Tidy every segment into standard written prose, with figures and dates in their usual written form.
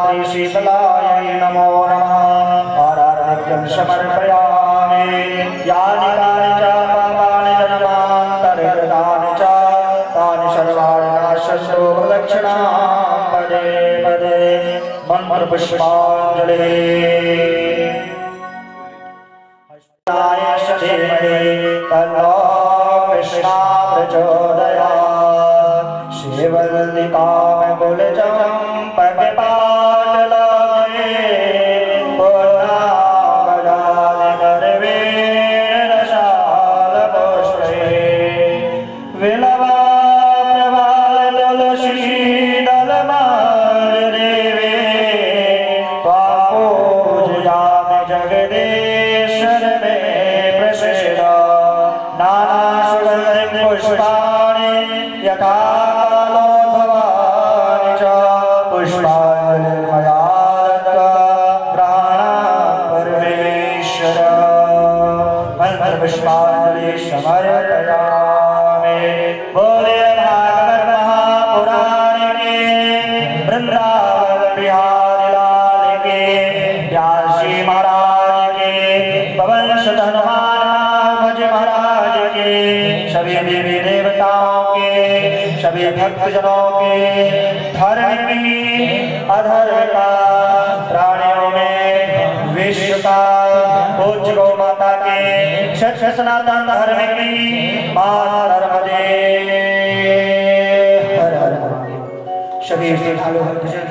मातृ शीतलायै नमो नमः। आराध्यं समर्पयामि। यानि कानि च पापानि जन्मान्तरकृतानि च तानि सर्वाणि नाशन्तु प्रदक्षिणां पदे पदे। मन्त्रपुष्पाञ्जलिः। तन्नो कृष्णा प्रचोदयात्। श्रीवल्लिकामकुलचम्पकपाटलाभे पूर्णागजादिगर्वेणशालपुष्पे विलवाप्रवालतुलसीदलमालिदेवे त्वां पूजयामि जगदीश्वर मे प्रसीद। नानासुगन्धिपुष्पाणि यथा कालोद्भवानि च पुष्पाञ्जलिर्मया दत्त्वा प्राणान् परमेश्वर। मन्त्रपुष्पाञ्जलिः समर्पयामि। बोले भागवत महापुराण के वृंदावन बिहारी लाल के व्यास जी महाराज के पवन सुत हनुमान जी महाराज के सभी देवी देवताओं के सभी भक्तजनों के धर्म की अधर्म का प्राणियों में विश्व का पूज्य गौ माता के सत्य सनातन धर्म की मां नर्मदे हर हर महादेव। सभी श्रद्धालु भक्तजन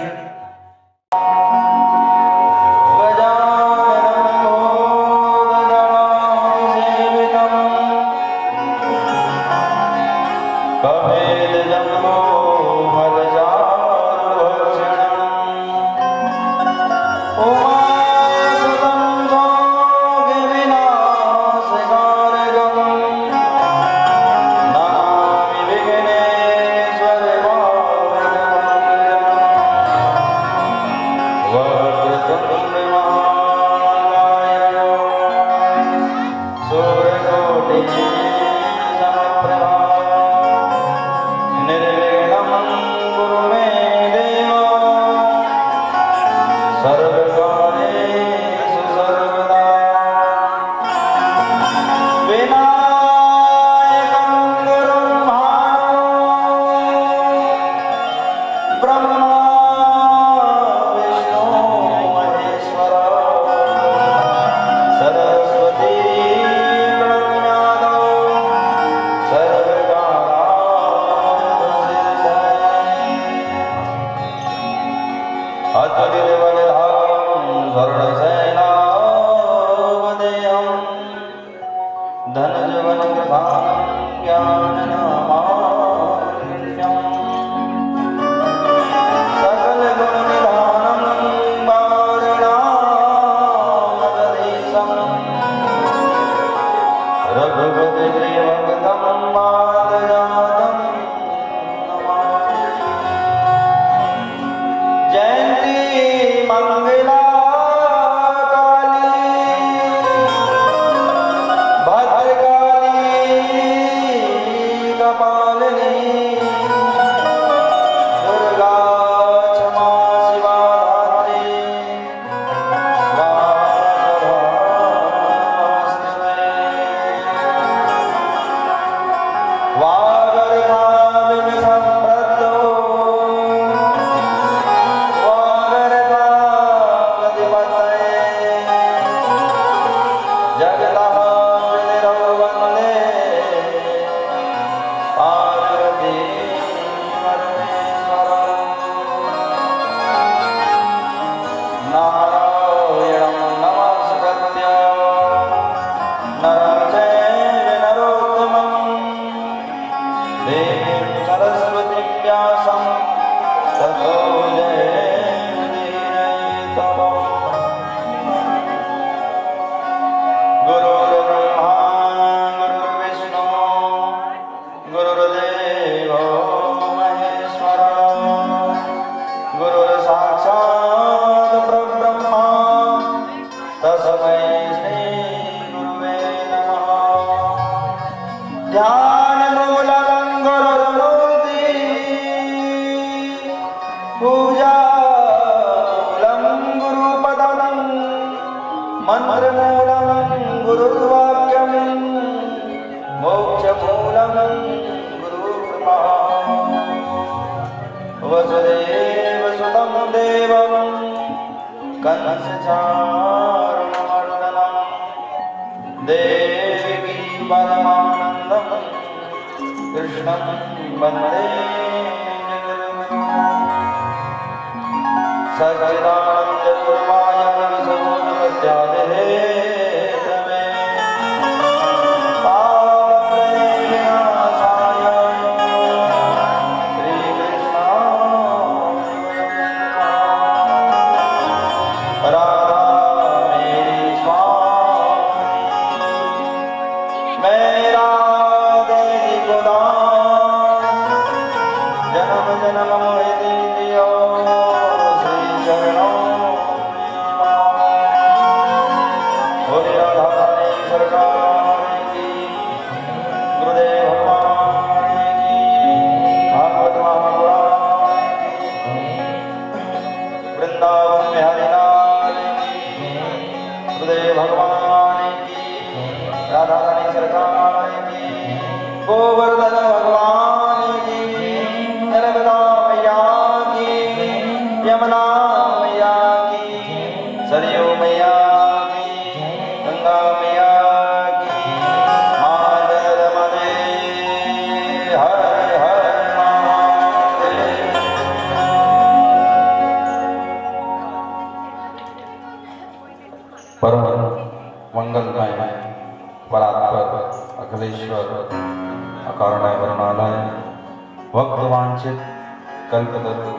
पूजा आधारमूलं गुरुर्वाक्यं मोक्षमूलं गुरुकृपा वसुदेवसुतं देवं कंसचारुणमर्दनं देवकी परमानन्दं कृष्णं वन्दे सच्चिदानन्दरूपाय विष्णुपत्यादेहे तमे पापत्रयविनाशाय श्रीकृष्णाय राधा मेरी स्वामी मेरा देवी गोदान जन्म जन्म मोहि दीजियो गोवर्धन भगवान की नर्मदा मैया की यमुना मैया की सरयू मैया की गंगा मैया की मातर मदे हर हर महादेव। परम मंगलमय परात्पर अखिलेश्वर अकारणय वरुणालय भक्तवांछित कल्पतरु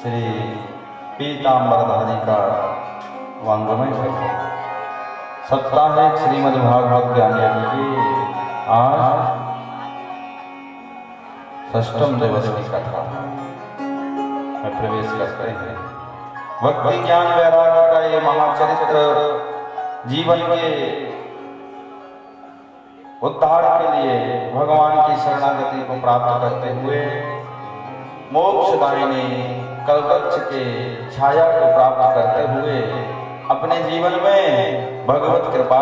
श्री पीतांबरधारी का वांगमय सप्ताहिक श्रीमद्भागवत ज्ञान यज्ञ की आज षष्ठम दिवस की कथा में प्रवेश करते हैं। भक्ति ज्ञान वैराग्य का ये महाचरित्र जीवन के उद्धार के लिए भगवान की शरणागति को प्राप्त करते हुए मोक्षदायिनी कल्पवृक्ष के छाया को प्राप्त करते हुए अपने जीवन में भगवत कृपा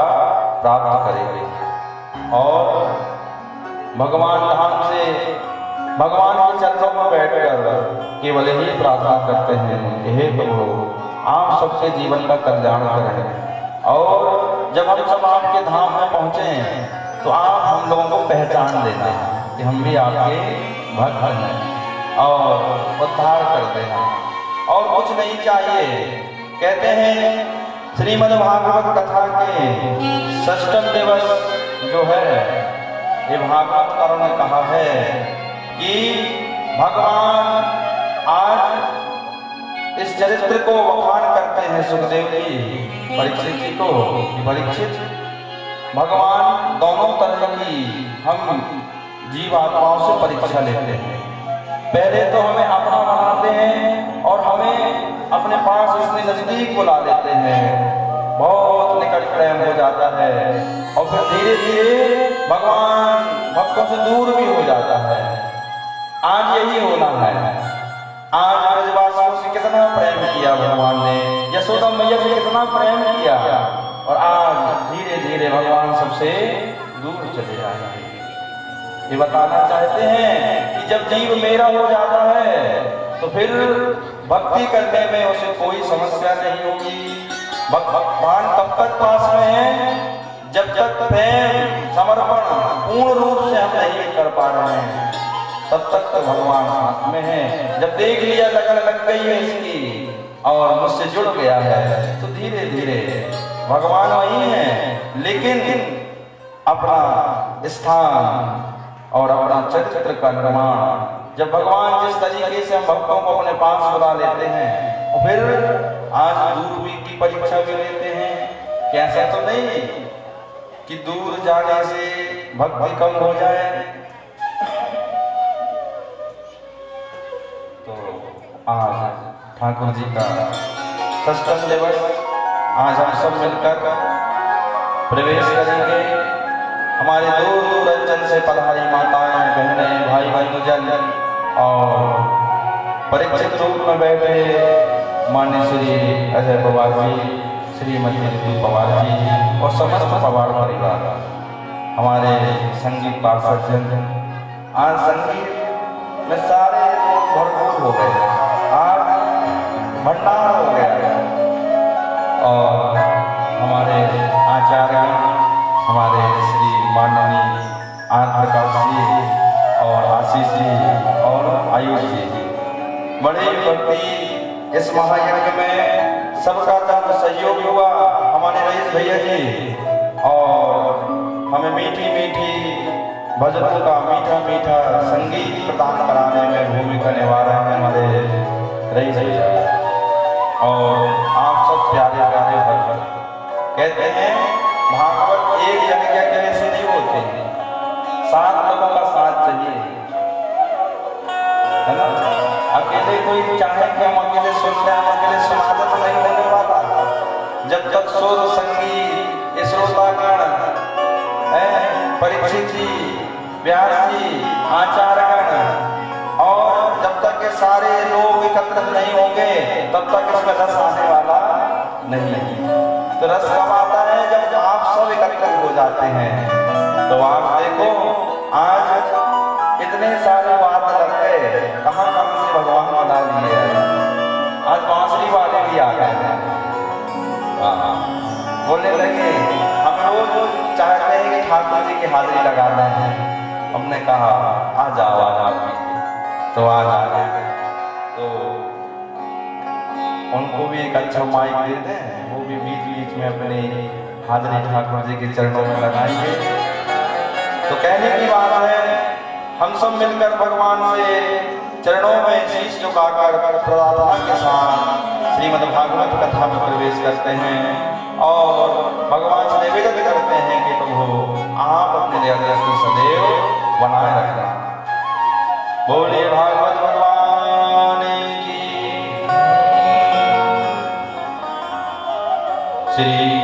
प्राप्त करेंगे और भगवान धाम से भगवान के चरणों में बैठकर केवल ही प्रार्थना करते हैं, हे प्रभु आप सबके जीवन का कल्याण करें। और जब हम सब आपके धाम में पहुंचे तो आप हम लोगों को पहचान देना कि हम भी आपके भक्त हैं और उद्धार करते हैं और कुछ नहीं चाहिए। कहते हैं श्रीमद्भागवत कथा के षष्ठम दिवस जो है ये भागवतकारों ने कहा है कि भगवान आज इस चरित्र को बखान करते हैं सुखदेव जी परीक्षित जी को। परीक्षित भगवान दोनों तरह की हम जीव आत्माओं से परीक्षा लेते हैं। पहले तो हमें अपना बनाते हैं और हमें अपने पास इतने नजदीक बुला लेते हैं, बहुत निकट प्रेम हो जाता है और फिर धीरे धीरे भगवान भक्तों से दूर भी हो जाता है। आज यही होना है। आज ब्रजवासियों से कितना प्रेम किया भगवान ने, यशोदा मैया से कितना प्रेम किया और आज धीरे धीरे भगवान सबसे दूर चले जाएंगे। ये बताना चाहते हैं कि जब जीव मेरा हो जाता है तो फिर भक्ति करने में उसे कोई समस्या नहीं होगी। भगवान तब तक पास में है जब तक प्रेम समर्पण पूर्ण रूप से हम नहीं कर पा रहे हैं, तब तक तो भगवान हाथ में है। जब देख लिया लगन लग गई है इसकी और मुझसे जुड़ गया है तो धीरे धीरे भगवान वही है, लेकिन अपना स्थान और अपना चरित्र का निर्माण जब भगवान जिस तरीके से हम भक्तों को अपने पास बुला लेते हैं और फिर आज दूर भी की परीक्षा भी लेते हैं। कैसा तो नहीं कि दूर जाने से भक्ति कम हो जाए। तो आज ठाकुर जी का षष्ठम दिवस, आज हम सब मिलकर प्रवेश करेंगे। हमारे दूर दूर अंचल से पधारी माताएं बहनें भाई बंधुजन और परीक्षित रूप में बैठे मान्य श्री अजय पवार जी श्रीमती ऋतु पवार जी और समस्त पवार परिवार, हमारे संगीत पार्षद जन, आज संगीत में सारे भरपूर हो गए, आज भंडार हो गया। और हमारे आचार्य, हमारे श्री माननीय आनंद प्रकाश जी और आशीष जी और आयुष जी, बड़े भक्ति इस महायज्ञ में सबका तब सहयोग हुआ। हमारे रईस भैया जी और हमें मीठी मीठी भजनों का मीठा मीठा संगीत प्रदान कराने में भूमिका निभा रहे हैं हमारे रईस भैया। और आप सब प्यारे प्यारे भक्त, कहते हैं भागवत एक जन के अकेले से नहीं होते, 7 लोगों का साथ चाहिए, है ना। अकेले कोई चाहे कि हम अकेले सुनते हैं, हम अकेले सुनाते तो नहीं होने वाला। जब तक सुर संगीत श्रोतागण, परीक्षित जी, व्यास जी, आचार्यगण, और जब तक के सारे लोग एकत्रित नहीं होंगे तब तक इसमें रस आने वाला नहीं। तो रस कब आता है? जब आप सब एकत्रित हो जाते हैं। तो आप देखो आज इतने सारे बात लग गए, कहाँ कहाँ से भगवान बना लिए। आज बांसुरी वाले भी आ गए हैं, बोलने लगे हम रोज चाहते हैं कि ठाकुर जी की हाजिरी लगाना है। हमने कहा आ जाओ आज, तो आज आ गए। तो उनको भी एक अच्छा माइक दे दें, वो भी बीच बीच में अपनी हाजिरी ठाकुर जी के चरणों में लगाएंगे। तो कहने की बात है, हम सब मिलकर भगवान से चरणों में शीश झुकाकर प्रार्थना के साथ श्रीमद् भागवत कथा में प्रवेश करते हैं और भगवान से निवेदन करते हैं कि प्रभु आप अपने दया दृष्टि सदैव बनाए रखना। बोलिए भागवत भगवान की। श्री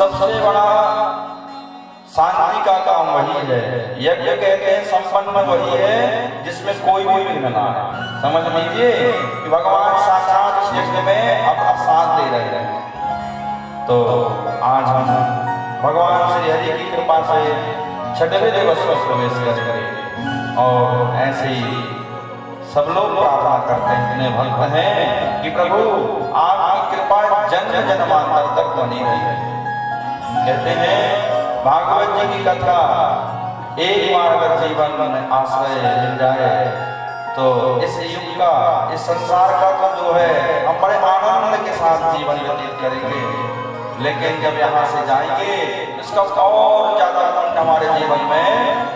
सबसे बड़ा शांति का काम वही है। यज्ञ कहते हैं संपन्न वही है जिसमें कोई भी विघ्न ना आए। समझ लीजिए कि भगवान साक्षात इस यज्ञ में अपना साथ दे रहे हैं। तो आज हम भगवान श्री हरि की कृपा से 6वें दिवस पर प्रवेश करेंगे और ऐसे ही सब लोग प्रार्थना करते हैं, इतने भक्त हैं कि प्रभु आपकी कृपा जन्म जन्मांतर तक बनी रही। कहते हैं भागवत जी की कथा एक बार अगर जीवन में आश्रय मिल जाए तो इस युग का, इस संसार का तो जो है हम बड़े आनंद के साथ जीवन व्यतीत करेंगे, लेकिन जब यहाँ से जाएंगे इसका और ज्यादा आनंद हमारे जीवन में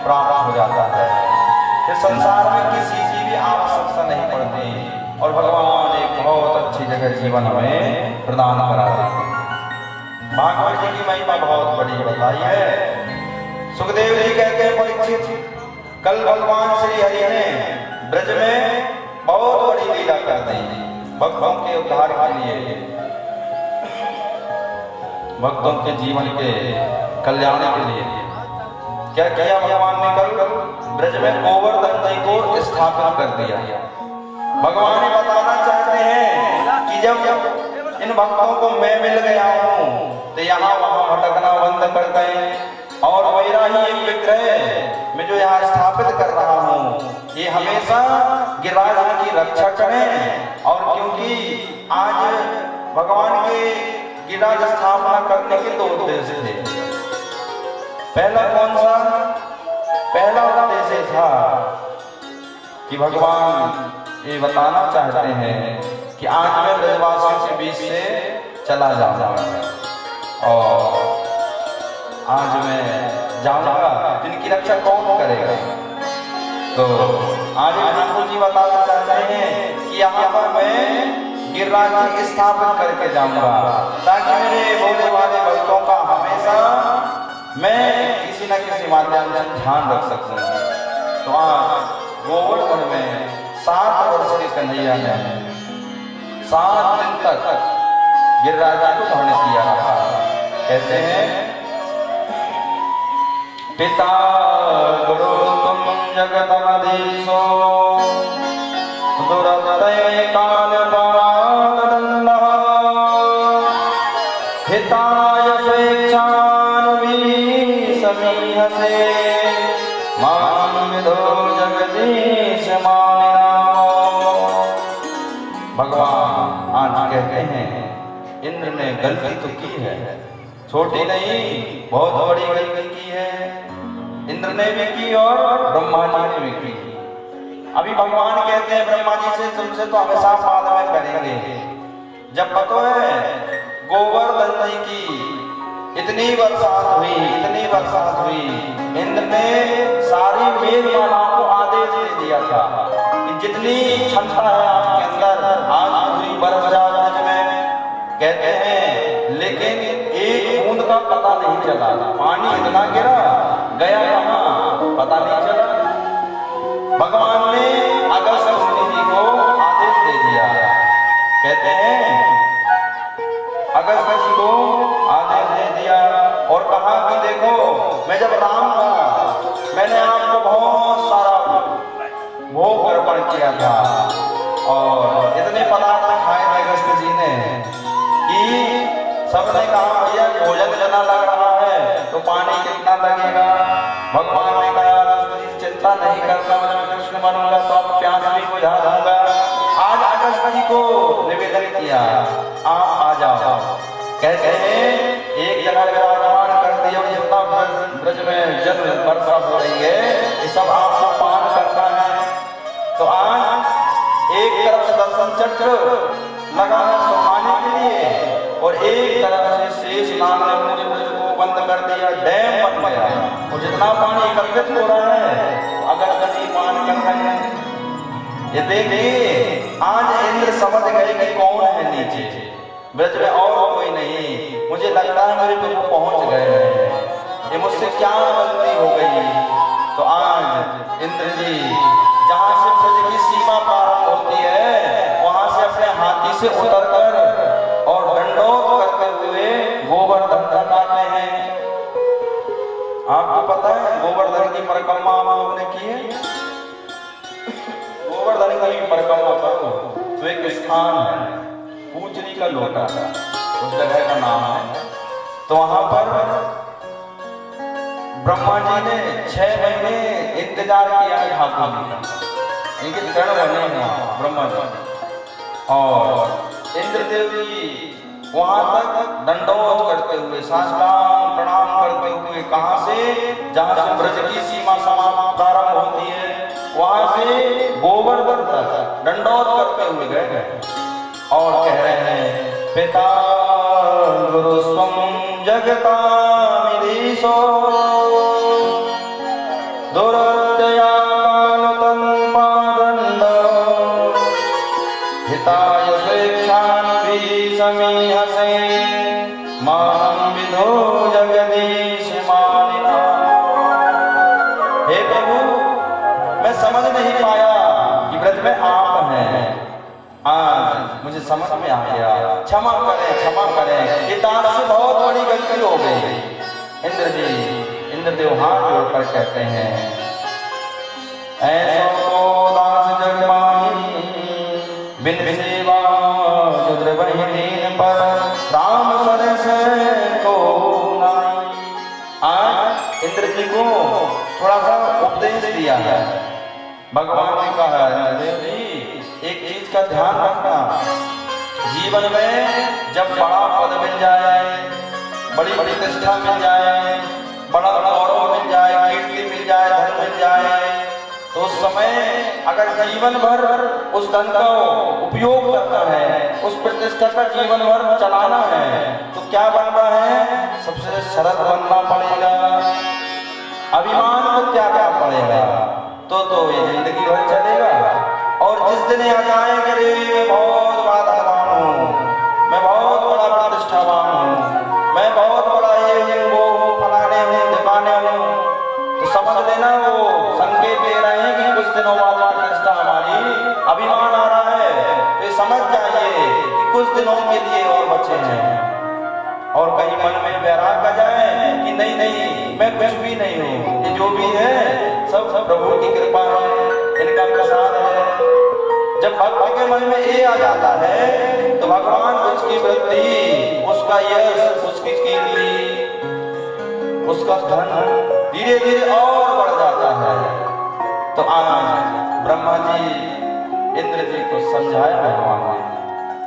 प्राप्त हो जाता है। इस संसार में किसी की भी आवश्यकता नहीं पड़ती और भगवान एक बहुत अच्छी जगह जीवन हमें प्रदान करा देते हैं। भागवत जी की महिमा बहुत बड़ी बताई है। सुखदेव जी कहते हैं परीक्षित, कल भगवान श्री हरि ने ब्रज में बहुत बड़ी लीला कर दी भक्तों के उद्धार के लिए, भक्तों के जीवन के कल्याण के लिए। क्या किया भगवान ने कल ब्रज में गोवर्धन जी को स्थापित कर दिया। भगवान ये बताना चाहते हैं कि जब इन भक्तों को मैं मिल गया हूँ तो यहाँ वहाँ भटकना बंद कर दें और मेरा ही एक विग्रह मैं जो यहाँ स्थापित कर रहा हूँ ये हमेशा गिरिराज की रक्षा करें। और क्योंकि आज भगवान के गिरिराज स्थापना करने के 2 उद्देश्य थे। पहला कौन सा? पहला उद्देश्य था कि भगवान ये बताना चाहते हैं कि आज मैं ब्रजवासियों के बीच से चला जाऊंगा और आज मैं जाऊंगा, जिनकी रक्षा कौन करेगा। तो आज ठाकुर जी बताना चाहते हैं कि यहाँ पर मैं गिरिराज जी स्थापित करके जाऊंगा ताकि मेरे भोले वाले भक्तों का हमेशा मैं किसी न किसी माध्यम से ध्यान रख सकूं। तो आज गोवर्धन में 7 वर्ष के कन्हैया ने 7 दिन तक गिरिराज को धारण किया रहा। कहते हैं पिता गुरु तुम जगदमधीशो दुरतये काल पादंडः हिताय स्वेच्छान्वी समीहसे मां विदो जगदीश मानिनामो। भगवान आज कहते हैं इंद्र ने गलती तो की है, छोटी नहीं बहुत बड़ी गलती की है। इंद्र ने भी की और ब्रह्मा जी ने भी की। अभी भगवान कहते हैं ब्रह्मा जी से तुमसे तो हमेशा बाद में करेंगे। जब पता है गोवर्धन जी की इतनी बरसात हुई, इंद्र ने सारी मेघमालाओं को आदेश दे दिया था कि जितनी क्षमता है आपके अंदर आज पूरी बरस जाए ब्रज में। कहते हैं लेकिन एक बूंद का पता नहीं चला, पानी इतना गिरा गया कहाँ पता नहीं चला। भगवान ने अगस्त जी को आदेश दे दिया। कहते हैं अगस्त जी को आदेश दे दिया और कहा कि देखो मैं जब राम था मैंने आपको बहुत सारा भोग अर्पण किया था और इतने पदार्थ खाए थे अगस्त जी ने कि सबने कहा भैया भोजन इतना लग रहा है तो पानी कितना लगेगा। भगवान ने कहा अगस्त जी चिंता नहीं करना, मैं कृष्ण बनूंगा तो आप प्यास भी बुझा दूंगा। आज अगस्त जी को निवेदन किया आप आ जाओ। कहते हैं एक जगह विराजमान कर दिया, जितना ब्रज में जल वर्षा हो रही है ये सब आपको पान करना है। तो आज एक तरफ दर्शन चक्र लगा है सुखाने के लिए और एक तरफ से शेष नाग ने पूरे ब्रज को बंद कर दिया, डैम बन गया और जितना पानी एकत्रित हो रहा है अगर कभी पान कर रहे हैं। ये देखिए आज इंद्र समझ गए कि कौन है नीचे ब्रज में और कोई नहीं। मुझे लगता है मेरे प्रभु पहुंच गए हैं, ये मुझसे क्या गलती हो गई। तो आज इंद्र जी जहां से ब्रज की सीमा प्रारंभ होती है वहां से अपने हाथी से उतरकर और दंडोत करते हुए गोवर्धन तक आते पता है गोवर्धन की परिक्रमा आप लोगों ने की है? गोवर्धन की परिक्रमा करो तो एक स्थान है, पूजनी का लोटा, उस जगह का नाम है। तो वहां पर ब्रह्मा जी ने 6 महीने इंतजार किया ठाकुर जी का, इनके चरण बने हैं ब्रह्मा जी, और इंद्रदेव जी वहां तक दंडोत करते हुए, साष्टांग प्रणाम करते हुए, कहां से? जहां से ब्रज की सीमा समाप्त प्रारंभ होती है, वहां से गोवर्धन तक दंडोत करते हुए गए और कह रहे हैं पिता गुरु स्वम जगतामीशो दुरत्यया कालतन पादंड हिताय स्वेच्छान भी समीहसे मानं विधो जगदीश मानिना। हे प्रभु, मैं समझ नहीं पाया कि ब्रज में आप हैं, आज मुझे समझ में आ गया, क्षमा करें क्षमा करें, ये दास से बहुत बड़ी गलती हो गई। इंद्रदेव हाथ जोड़कर कहते हैं ऐसो को दास जग माही बिन सेवा रुद्र वही दीन पर राम सरस को नाई। आज इंद्र जी को थोड़ा सा उपदेश दिया है, भगवान ने कहा है एक चीज का ध्यान रखना, जीवन में जब बड़ा पद मिल जाए, बड़ी प्रतिष्ठा मिल जाए, बड़ा गौरव मिल जाए, कीर्ति मिल जाए, धन मिल जाए, तो उस समय अगर जीवन भर उस धन का उपयोग करना है, उस प्रतिष्ठा का जीवन भर चलाना है, तो क्या बनना है? सबसे सरल बनना पड़ेगा, अभिमान को त्यागना पड़ेगा, तो ये जिंदगी भर चलेगा। और जिस दिन आ जाए करे मैं बहुत बड़ा धनवान हूँ, मैं बहुत बड़ा प्रतिष्ठावान हूँ, मैं बहुत बड़ा ये हूँ वो हूँ, फलाने हूँ ढिकाने हूँ, तो समझ लेना वो संकेत दे रहे हैं कि कुछ दिनों बाद प्रतिष्ठा हमारी, अभिमान आ रहा है, तो समझ जाइए कि कुछ दिनों के लिए और बचे हैं। और कहीं मन में वैराग आ जाए कि नहीं नहीं मैं कुछ भी नहीं हूँ, ये जो भी है सब प्रभु की कृपा है, इनका प्रसाद है। जब भक्त के मन में ये आ जाता है तो भगवान उसकी वृद्धि, उसका यश, उसकी कीर्ति, उसका धन धीरे धीरे और बढ़ जाता है। तो आज ब्रह्मा जी इंद्र जी को समझाया भगवान ने,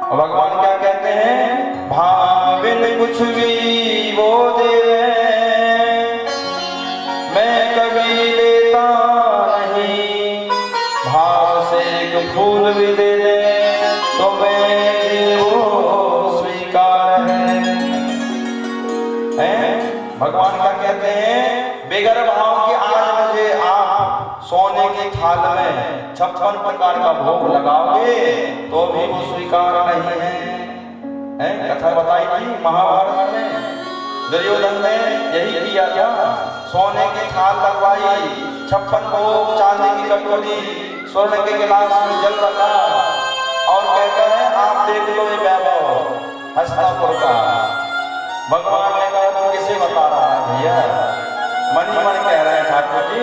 और भगवान क्या कहते हैं? भाविन कुछ भी वो दे मैं कभी लेता नहीं, भाव से एक फूल भी दे दे तो मैं वो स्वीकार है। भगवान क्या कहते हैं? बेगर भाव के आज मुझे आप सोने के थाल में 56 प्रकार का भोग लगाओगे तो भी वो स्वीकार नहीं है। कथा बताई थी महाभारत में, दुर्योधन ने यही किया था, सोने के थाल लगवाई, 56 भोग, चांदी की कटोरी, स्वर्ण के गिलास में जल रखा और कहता है आप देख लो ये वैभव हस्तिनापुर का। भगवान ने कहा तो किसे बता रहा है भैया? मन ही मन कह रहे हैं ठाकुर जी,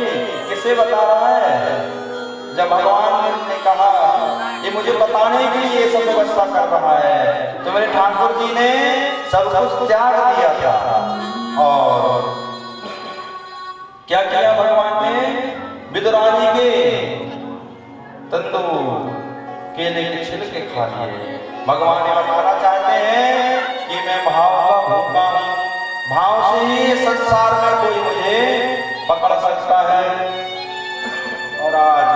किसे बता रहा है? जब भगवान ने कहा ये मुझे बताने के लिए ये सब व्यवस्था कर रहा है, तो मेरे ठाकुर जी ने सब कुछ त्याग दिया था। और क्या किया भगवान ने? विदुरानी के तंदूर केले के छिलके खा लिए। भगवान ने बताना चाहते हैं कि मैं भाव का भूखा हूं, भाव से ही संसार में कोई मुझे पकड़ सकता है। और आज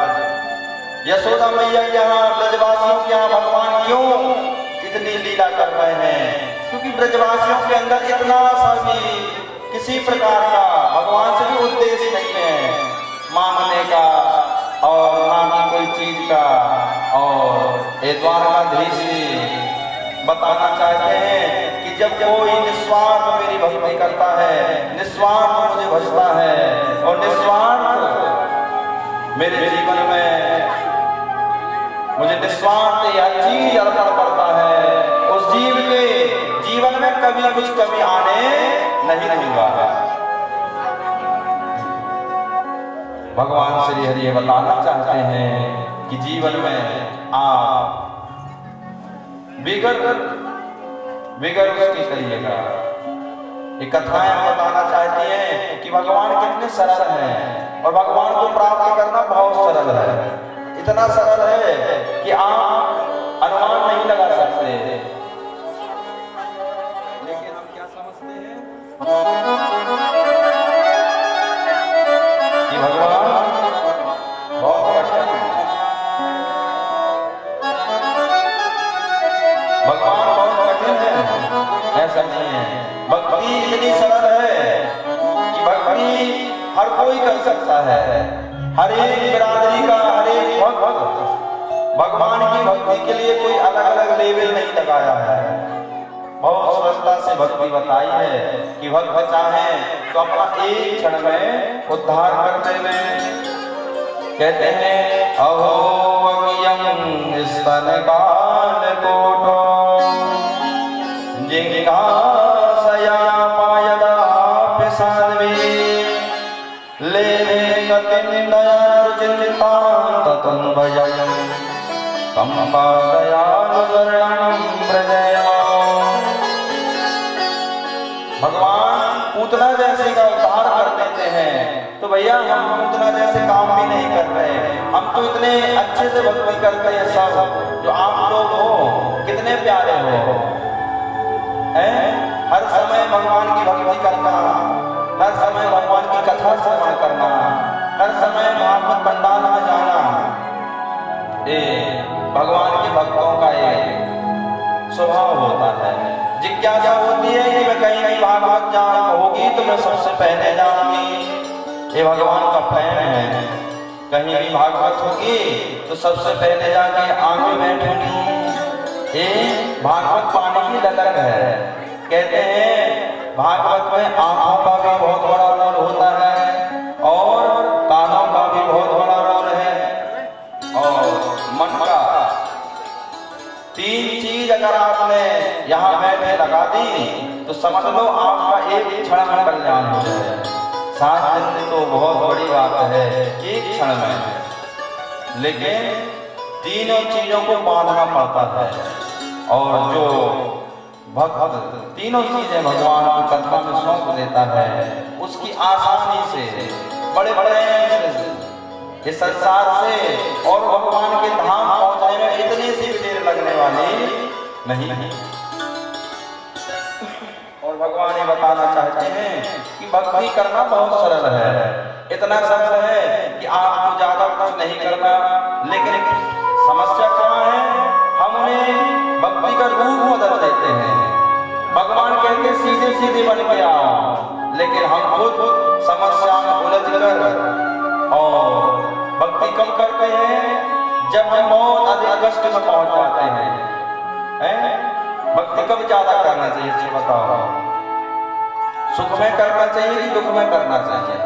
यशोदा मैया के यहाँ, ब्रजवासियों के यहाँ भगवान क्यों इतनी लीला कर रहे हैं? क्योंकि ब्रजवासियों के अंदर इतना सा भी किसी प्रकार का भगवान से भी उद्देश्य नहीं है मांगने का और ना ही कोई चीज का। और ये द्वारकाधीश बताना चाहते हैं कि जब कोई निस्वार्थ मेरी भक्ति करता है, निस्वार्थ मुझे भजता है और निस्वार्थ मेरे जीवन में मुझे निस्वार्थ यह चीज अर्पण करता है, उस जीव के जीवन में कभी कुछ कमी आने नहीं दूंगा। भगवान श्री हरि ये बताना चाहते हैं कि जीवन में आप बिगर उसकी करिएगा। ये कथाएं बताना चाहती हैं कि भगवान कितने सरल हैं और भगवान को प्राप्त करना बहुत सरल है। इतना सरल है कि आप अनुमान नहीं लगा सकते। लेकिन हम क्या समझते हैं कि भगवान बहुत कठिन है, भगवान बहुत कठिन है, ऐसा नहीं है। भक्ति इतनी सरल है कि भक्ति हर कोई कर सकता है। हर एक बिरादरी का हर एक भक्त भगवान की भक्ति के लिए कोई अलग अलग लेवल नहीं लगाया है। बहुत सरलता से भक्ति बताई है कि भक्त चाहे तो अपना एक क्षण में उद्धार कर देवे। कहते हैं अहो अज्ञं स्तन काल कोटो जिंका सया पायदा पिसानवे लेने गतिं दयार्चितां ततं भयं कंपा दयानुसरणं प्रजया। भगवान पूतना जैसे का उद्धार कर देते हैं तो भैया हम पूतना जैसे काम भी नहीं कर रहे। हम तो इतने अच्छे से भक्ति करते हैं। सब जो आप लोग हो कितने प्यारे हो, हर समय भगवान की भक्ति करना, हर समय भगवान की कथा श्रवण करना, हर समय भागवत पंडाल में जाना, ये भगवान के भक्तों का एक स्वभाव होता है। जिज्ञासा होती है कि मैं कहीं भी भागवत जाना होगी तो मैं सबसे पहले जाऊंगी। ये भगवान का प्रेम है। कहीं भी भागवत होगी तो सबसे पहले जाके आगे बैठूंगी। ये भागवत पाने की ललक है। कहते हैं भागवत में आंखों का भी बहुत बड़ा रोल होता है और कानों का भी बहुत बड़ा रोल है और मन का। तीन चीज अगर आपने यहाँ बैठे लगा दी तो समझ लो आपका एक क्षण में कल्याण हो जाए। 7 दिन तो बहुत बड़ी बात है एक क्षण में, लेकिन तीनों चीजों को बांधना पड़ता है। और जो भक्त तीनों चीजें भगवान की कथा में सौंप देता है उसकी आसानी से बड़े बड़े इस संसार से और भगवान के धाम पहुंचने में इतनी सी देर लगने वाली नहीं। और भगवान ये बताना चाहते हैं कि भक्ति करना बहुत सरल है। इतना सरल है कि आपको ज्यादा कुछ नहीं करना। लेकिन समस्या क्या है, हम उन्हें भक्ति का रूप बदल देते हैं। भगवान कहते सीधे सीधे बन के आओ, लेकिन हम खुद समस्या में उलझ कर और भक्ति कम करते हैं जब हम बहुत अधिक कष्ट में पहुंच जाते हैं। भक्ति कब ज्यादा करना चाहिए, अच्छा बताओ? सुख में करना चाहिए कि दुख में करना चाहिए?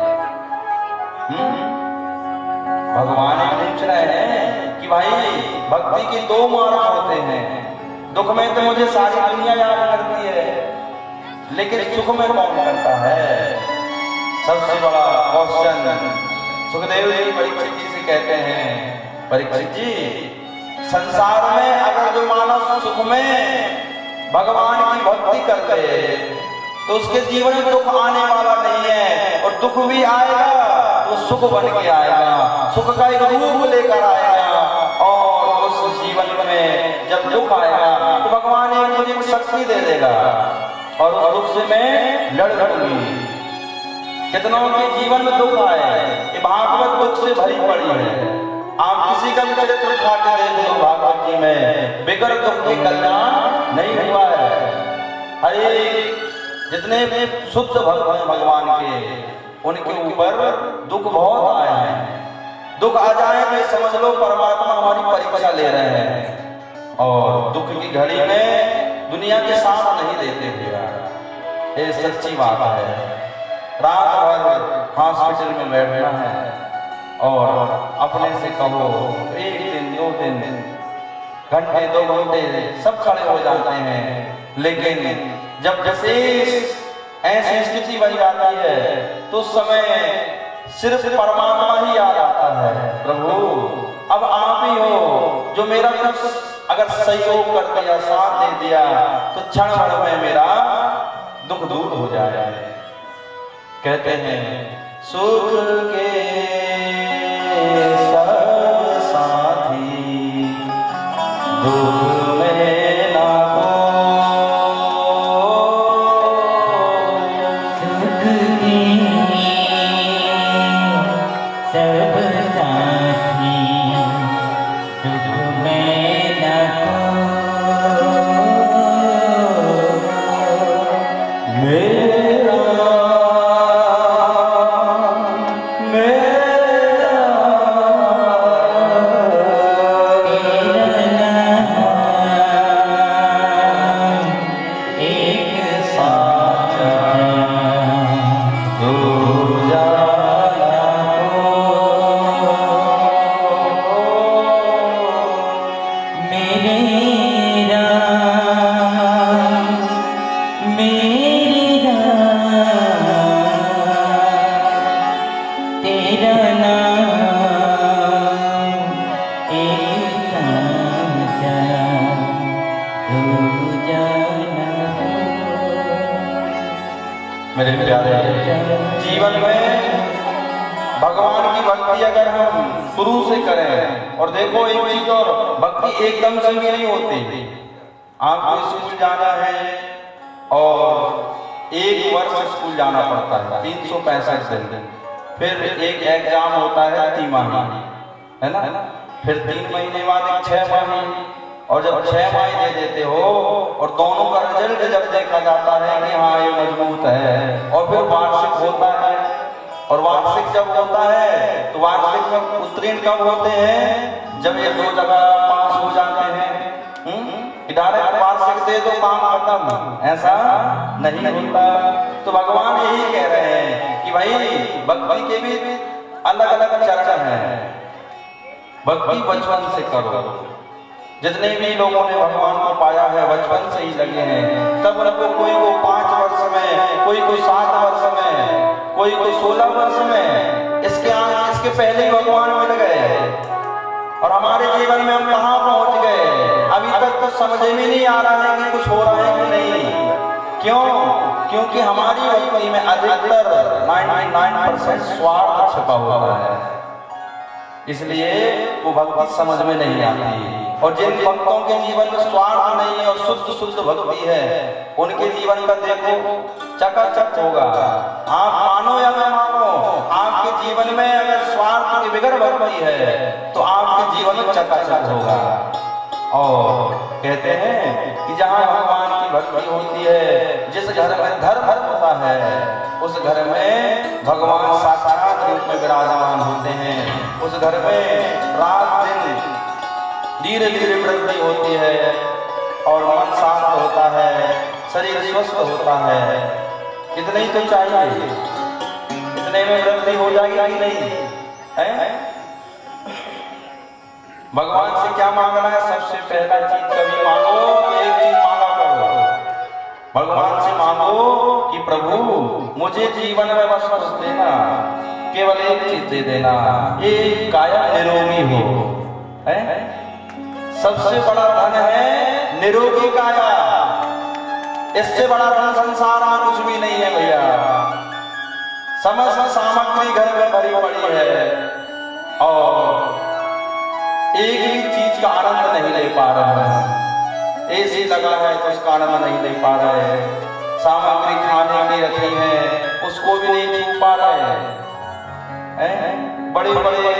भगवान पूछ रहे हैं कि भाई भक्ति की 2 मार्ग होते हैं। दुख में तो मुझे सारी दुनिया याद करती है, लेकिन सुख में कौन करता है? सबसे बड़ा क्वेश्चन सुखदेव जी परीक्षित जी से कहते हैं, परीक्षित जी संसार में अगर जो मानव सुख में भगवान की भक्ति करते तो उसके जीवन में दुख आने वाला नहीं है। और दुख भी आएगा तो सुख बन के आएगा, सुख का एक रूप लेकर आएगा। और उस जीवन में जब दुख आएगा तो भगवान एक मुझे शक्ति दे देगा और उस दुख से मैं लड़ लूंगी। कितनों के जीवन में दुख आए, ये भागवत दुख से भरी पड़ी है। आप किसी का भी चरित्र उठा के देख लो भागवत जी में, बिगर दुख के कल्याण नहीं हुआ है। अरे जितने शुद्ध भक्त हैं भगवान के, उनके ऊपर दुख बहुत आए हैं। दुख आ जाए तो समझ लो परमात्मा हमारी परीक्षा ले रहे हैं। और दुख की घड़ी में दुनिया के साथ नहीं देते भैया, ये सच्ची बात है। रात भर हॉस्पिटल में बैठना है और अपने से कहो 1 दिन 2 दिन घंटे 2 घंटे सब खड़े हो जाते हैं। लेकिन जब जैसे ऐसी स्थिति बन जाती है तो उस समय सिर्फ परमात्मा ही याद आता है। प्रभु अब आप ही हो जो मेरा कुछ अगर सहयोग कर दिया, साथ दे दिया, तो क्षण भर में मेरा दुख दूर हो जाए। कहते हैं सुख के सब साथी दुख में ना मेरे प्यारे जीवन में भगवान की भक्ति अगर हम शुरू से करें, और देखो एक चीज और, भक्ति एकदम से भी नहीं होती। आपको स्कूल जाना है और 1 वर्ष स्कूल जाना पड़ता है, 365 दिन, फिर एक एग्जाम होता है तिमाही, है ना, फिर 3 महीने बाद एक 6 माही, और जब 6 माही दे देते हो और दोनों का रिजल्ट जब देखा जाता है कि हाँ ये मजबूत है, और फिर वार्षिक होता है, और वार्षिक जब होता है तो वार्षिक में उत्तीर्ण कब होते हैं, जब ये 2 जगह पास हो जाते हैं। डायरेक्ट वार्षिक दे दो काम खत्म, ऐसा नहीं होता। तो भगवान यही कह रहे हैं कि भाई भक्ति के भी अलग अलग चरण है, भक्ति बचपन से करो। जितने भी लोगों ने भगवान को पाया है बचपन से ही लगे हैं, तब उनको कोई को 5 वर्ष में, कोई को 7 वर्ष में, कोई को 16 वर्ष में, इसके पहले भगवान मिल गए। और हमारे जीवन में हम कहाँ पहुंच गए, अभी तक तो समझ में नहीं आ रहा है कि कुछ हो रहा है कि नहीं। क्यों? क्योंकि हमारी भक्ति में अधिकतर 99% स्वार्थ छिपा हुआ है, इसलिए वो भक्ति समझ में नहीं आती। और जिन भक्तों के जीवन में स्वार्थ नहीं है और शुद्ध शुद्ध भक्ति है, उनके जीवन का देखो चकाचक होगा। आप मानो या न मानो, आपके जीवन में अगर स्वार्थ के बगैर भक्ति है तो आपके जीवन में चकाचक होगा। और कहते हैं कि जहाँ भगवान की भक्ति होती है, जिस घर में धर्म होता है, उस घर में भगवान साक्षात रूप में विराजमान होते हैं। उस घर में रात दिन धीरे धीरे वृद्धि होती है और मन शांत होता है, शरीर स्वस्थ होता है। इतने ही तो चाहिए, इतने में वृद्धि हो जाएगी कि नहीं है? भगवान से क्या मांगना है? सबसे पहला चीज कभी मांगो तो एक चीज मांगा करो, भगवान से मांगो कि प्रभु मुझे जीवन में बस कुछ देना, केवल एक चीज दे देना, ये काया निरोगी हो। है? सबसे बड़ा धन है निरोगी काया, इससे बड़ा धन संसार में कुछ भी नहीं है भैया। समस्त सामग्री घर में भरी पड़ी है और एक भी चीज का आनंद नहीं ले पा रहे हैं। एसी लगा है तो उसका आनंद नहीं ले पा रहे हैं, सामग्री खाने की रखी है उसको भी नहीं छू पा रहे हैं, बड़े बड़े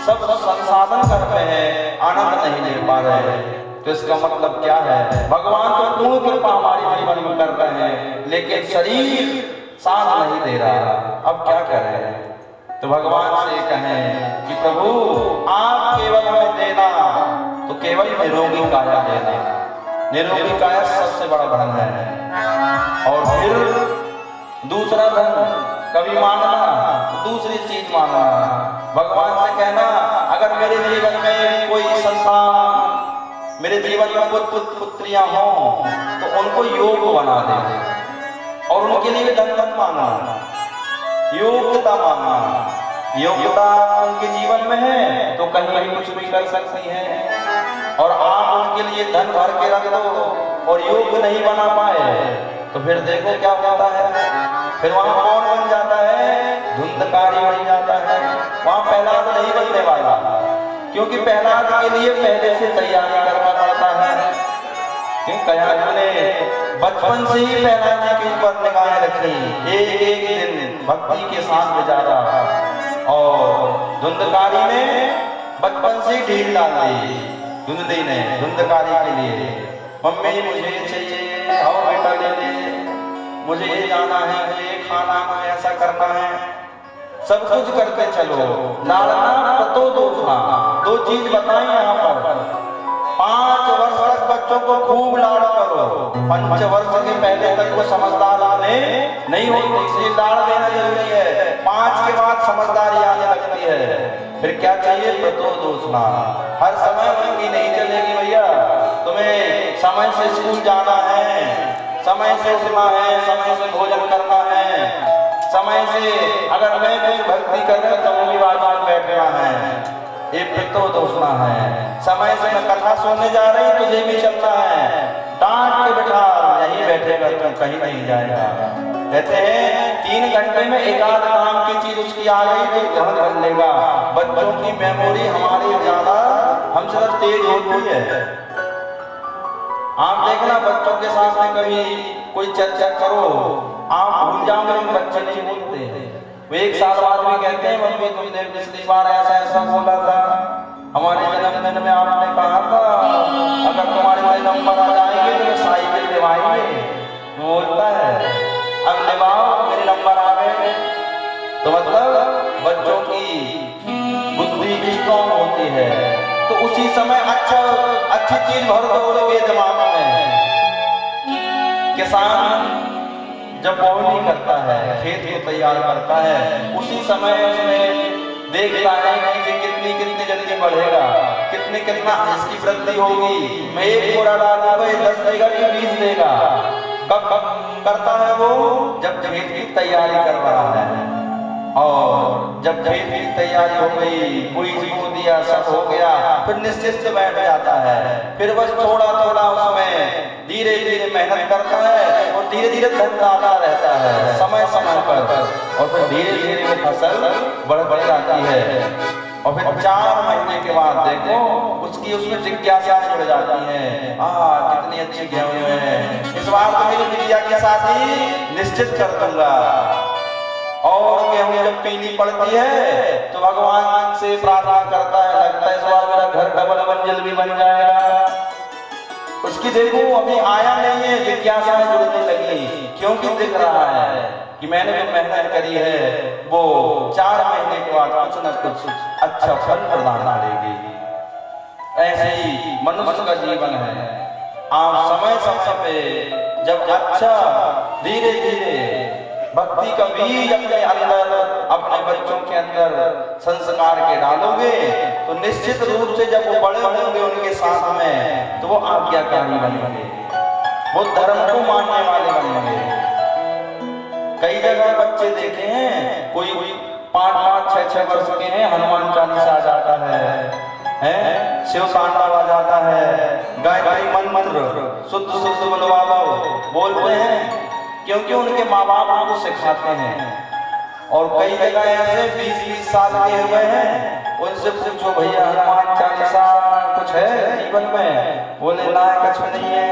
सब संसाधन कर रहे हैं, आनंद नहीं ले पा रहे हैं। तो इसका मतलब क्या है? भगवान तो पूर्ण कृपा हमारे जीवन में कर रहे हैं, लेकिन शरीर साथ नहीं दे रहा। अब क्या करें? तो भगवान से कहें कि प्रभु आप केवल हमें देना, तो केवल निरोगी काया देना। निरोगी काया सबसे बड़ा धन है। और फिर दूसरा धन कभी मांगना, दूसरी चीज मांगना। भगवान से कहना अगर मेरे जीवन में कोई संतान, मेरे जीवन में पुत्र पुत्रियां हों तो उनको योग बना दे, और उनके लिए धन मत मांगना, योग्यता मांगना। योग्यता उनके जीवन में है तो कहीं भी कुछ भी कर सकती हैं। और आप उनके लिए धन भर के रख दो और योग्य नहीं बना पाए तो फिर देखो क्या होता है। फिर वहां कौन बन जाता है? धुंधकारी बन जाता है। वहां प्रहलाद नहीं बनने वाला, क्योंकि प्रहलाद के लिए पहले से तैयारी करना पड़ता है। कयाधु ने बचपन से ही प्रहलाद जी के ऊपर निगाहें रखी, एक एक दिन भक्ति के साथ गुजारा और धुंधकारी ने बचपन से ढील डाल दी। धुंधली ने धुंधकारी के लिए, मम्मी मुझे चाहिए, आओ बेटा ले ले, मुझे ये जाना है, मुझे ये खाना, मुझे ऐसा करना है, सब कुछ करके चलो। लाड़ना पतो दोषना, दो चीज बताएं यहाँ पर। 5 वर्ष तक बच्चों को खूब लाड़ करो, 5 वर्ष के पहले तक वो समझदार नहीं होती, इसलिए लाड़ देना जरूरी है। 5 के बाद समझदारी आने लगती है। फिर क्या चाहिए? प्रतो दोषना, हर समय उनकी नहीं चलेगी भैया। तुम्हें समय से स्कूल जाना है, समय से उठना है, समय से भोजन करना है, समय से अगर मैं कुछ भक्ति कर रहा हूं तो मेरी बात में बैठना है, ये प्रतो दोषना है। समय से मैं कथा सुनने जा रही हूं तुझे भी चलना है, डांट के बैठा, यहीं बैठेगा तो कहीं नहीं जाएगा। कहते हैं 3 घंटे में एकाध काम की चीज उसकी आ गई तो ग्रहण कर लेगा। बच्चों की मेमोरी हमारी ज्यादा हमसे तेज होती है। आप देखना बच्चों के साथ में कभी कोई चर्चा करो, आप भूल जाओगे, बच्चे नहीं भूलते। वो 1 साल बाद भी कहते हैं मम्मी तुमने पिछली बार ऐसा ऐसा बोला था, हमारे जन्मदिन में आपने कहा था अगर तुम्हारे नंबर आ जाएंगे तो साइकिल दिवाएंगे। बोलता है अब दिवाओ, मेरे नंबर आ गए। तो मतलब बच्चों की बुद्धि स्ट्रॉन्ग होती है, तो उसी समय अच्छी चीज भर दो उनके दिमाग में। किसान जब बोवनी करता है, खेत को तैयार करता है, उसी समय उसमें देखता है कि कितनी जल्दी बढ़ेगा, कितना इसकी वृद्धि होगी। मैं 1 बोरा डालूंगा ये 10 देगा कि 20 देगा। कब करता है वो? जब खेत की तैयारी कर रहा है। और जब खेत की तैयारी हो गई, बीज बो दिया, सब हो गया, फिर निश्चित से बैठ जाता है। फिर बस थोड़ा उसमें धीरे धीरे मेहनत करता है और धीरे धीरे धन आता रहता है समय पर, और फिर धीरे धीरे वो फसल बढ़ जाती है। और फिर 4 महीने के बाद देखो उसकी उसमें जिज्ञासा जुड़ जाती है, कितनी अच्छी गेहूं है, इस बार तो मेरी बिटिया की शादी निश्चित कर दूंगा। और गेहूं जब पीली पड़ती है तो भगवान से प्रार्थना करता है, लगता है इस बार मेरा घर डबल मंजिल भी बन जाएगा। उसकी देखो अभी आया नहीं है, जिज्ञासा जुड़ने लगी, क्योंकि दिख रहा है कि मैंने जो मेहनत करी है वो 4 महीने के बाद कुछ न कुछ अच्छा फल प्रदान करेगी। ऐसे ही मनुष्य का जीवन है। आप समय पे जब अच्छा धीरे धीरे भक्ति का बीज अपने अंदर, अपने बच्चों के अंदर संस्कार के डालोगे तो निश्चित रूप से जब वो बड़े होंगे उनके साथ में तो वो आज्ञाकारी बनेंगे, वो धर्म को मानने वाले बनेंगे। कई जगह बच्चे देखे हैं, कोई 5-5, 6-6 वर्ष के हैं, हनुमान चालीसा आ जाता है, शिव तांडव आ जाता है, गायत्री मंत्र शुद्ध बुलवा लो बोलते हैं, क्योंकि उनके माँ बाप उनको सिखाते हैं। और कई जगह ऐसे 20-20 साल के हुए हैं, उनसे पूछो भैया हनुमान चालीसा कुछ है जीवन में? बोले ना कुछ नहीं है।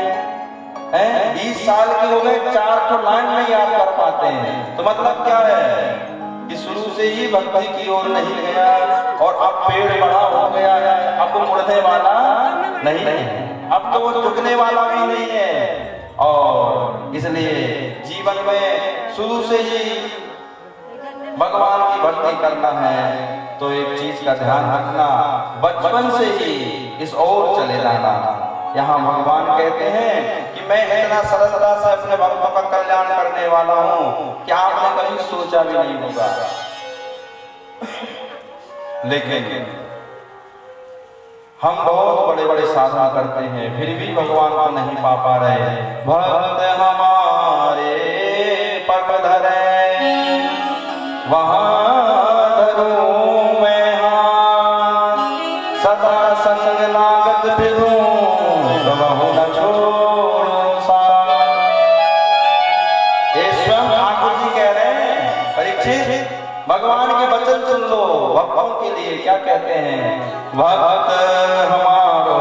20 साल के हो गए, 4 तो लाइन में याद कर पाते हैं। तो मतलब क्या है कि शुरू से ही भक्ति की ओर नहीं गया और अब पेड़ बड़ा हो गया है, अब मुड़ने वाला नहीं है, अब तो वो झुकने वाला भी नहीं है। और इसलिए जीवन में शुरू से ही भगवान की भक्ति करना है तो एक चीज का ध्यान रखना, बचपन से ही इस ओर चले जाना। यहाँ भगवान कहते हैं कि मैं इतना सरलता से अपने भक्तों का कल्याण करने वाला हूँ कि आपने कभी सोचा भी नहीं होगा। लेकिन हम बहुत बड़े बड़े साधना करते हैं फिर भी भगवान को नहीं पा रहे। भक्त हमारे पग धरे वहां धरो परीक्षित भगवान के वचन सुन लो। भक्तों के लिए क्या कहते हैं, भक्त हमारो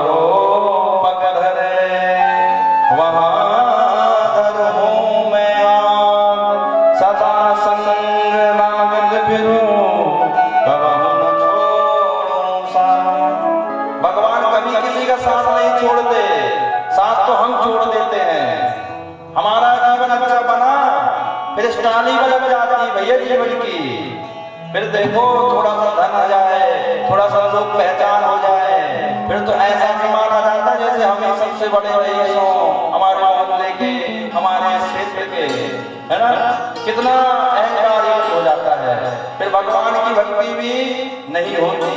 पग धरे वहाँ धरूं मैं सदा संग लागत फिरूं कबहू न छोड़ूं साथ। भगवान कभी किसी का साथ नहीं छोड़ते, साथ तो हम छोड़ देते हैं। हमारा जीवन अच्छा बना फिर स्टाली बदल जाती है भैया जीवन की। फिर देखो थोड़ा सा धन आ जाए, थोड़ा सा लोग पहचान हो जाए, फिर तो ऐसा भी माना जाता जैसे हम ही सबसे बड़े रईस हों, हमारे मोहल्ले के, हमारे क्षेत्र के, है ना। कितना अहंकार हो जाता है। फिर भगवान की भक्ति भी नहीं होती,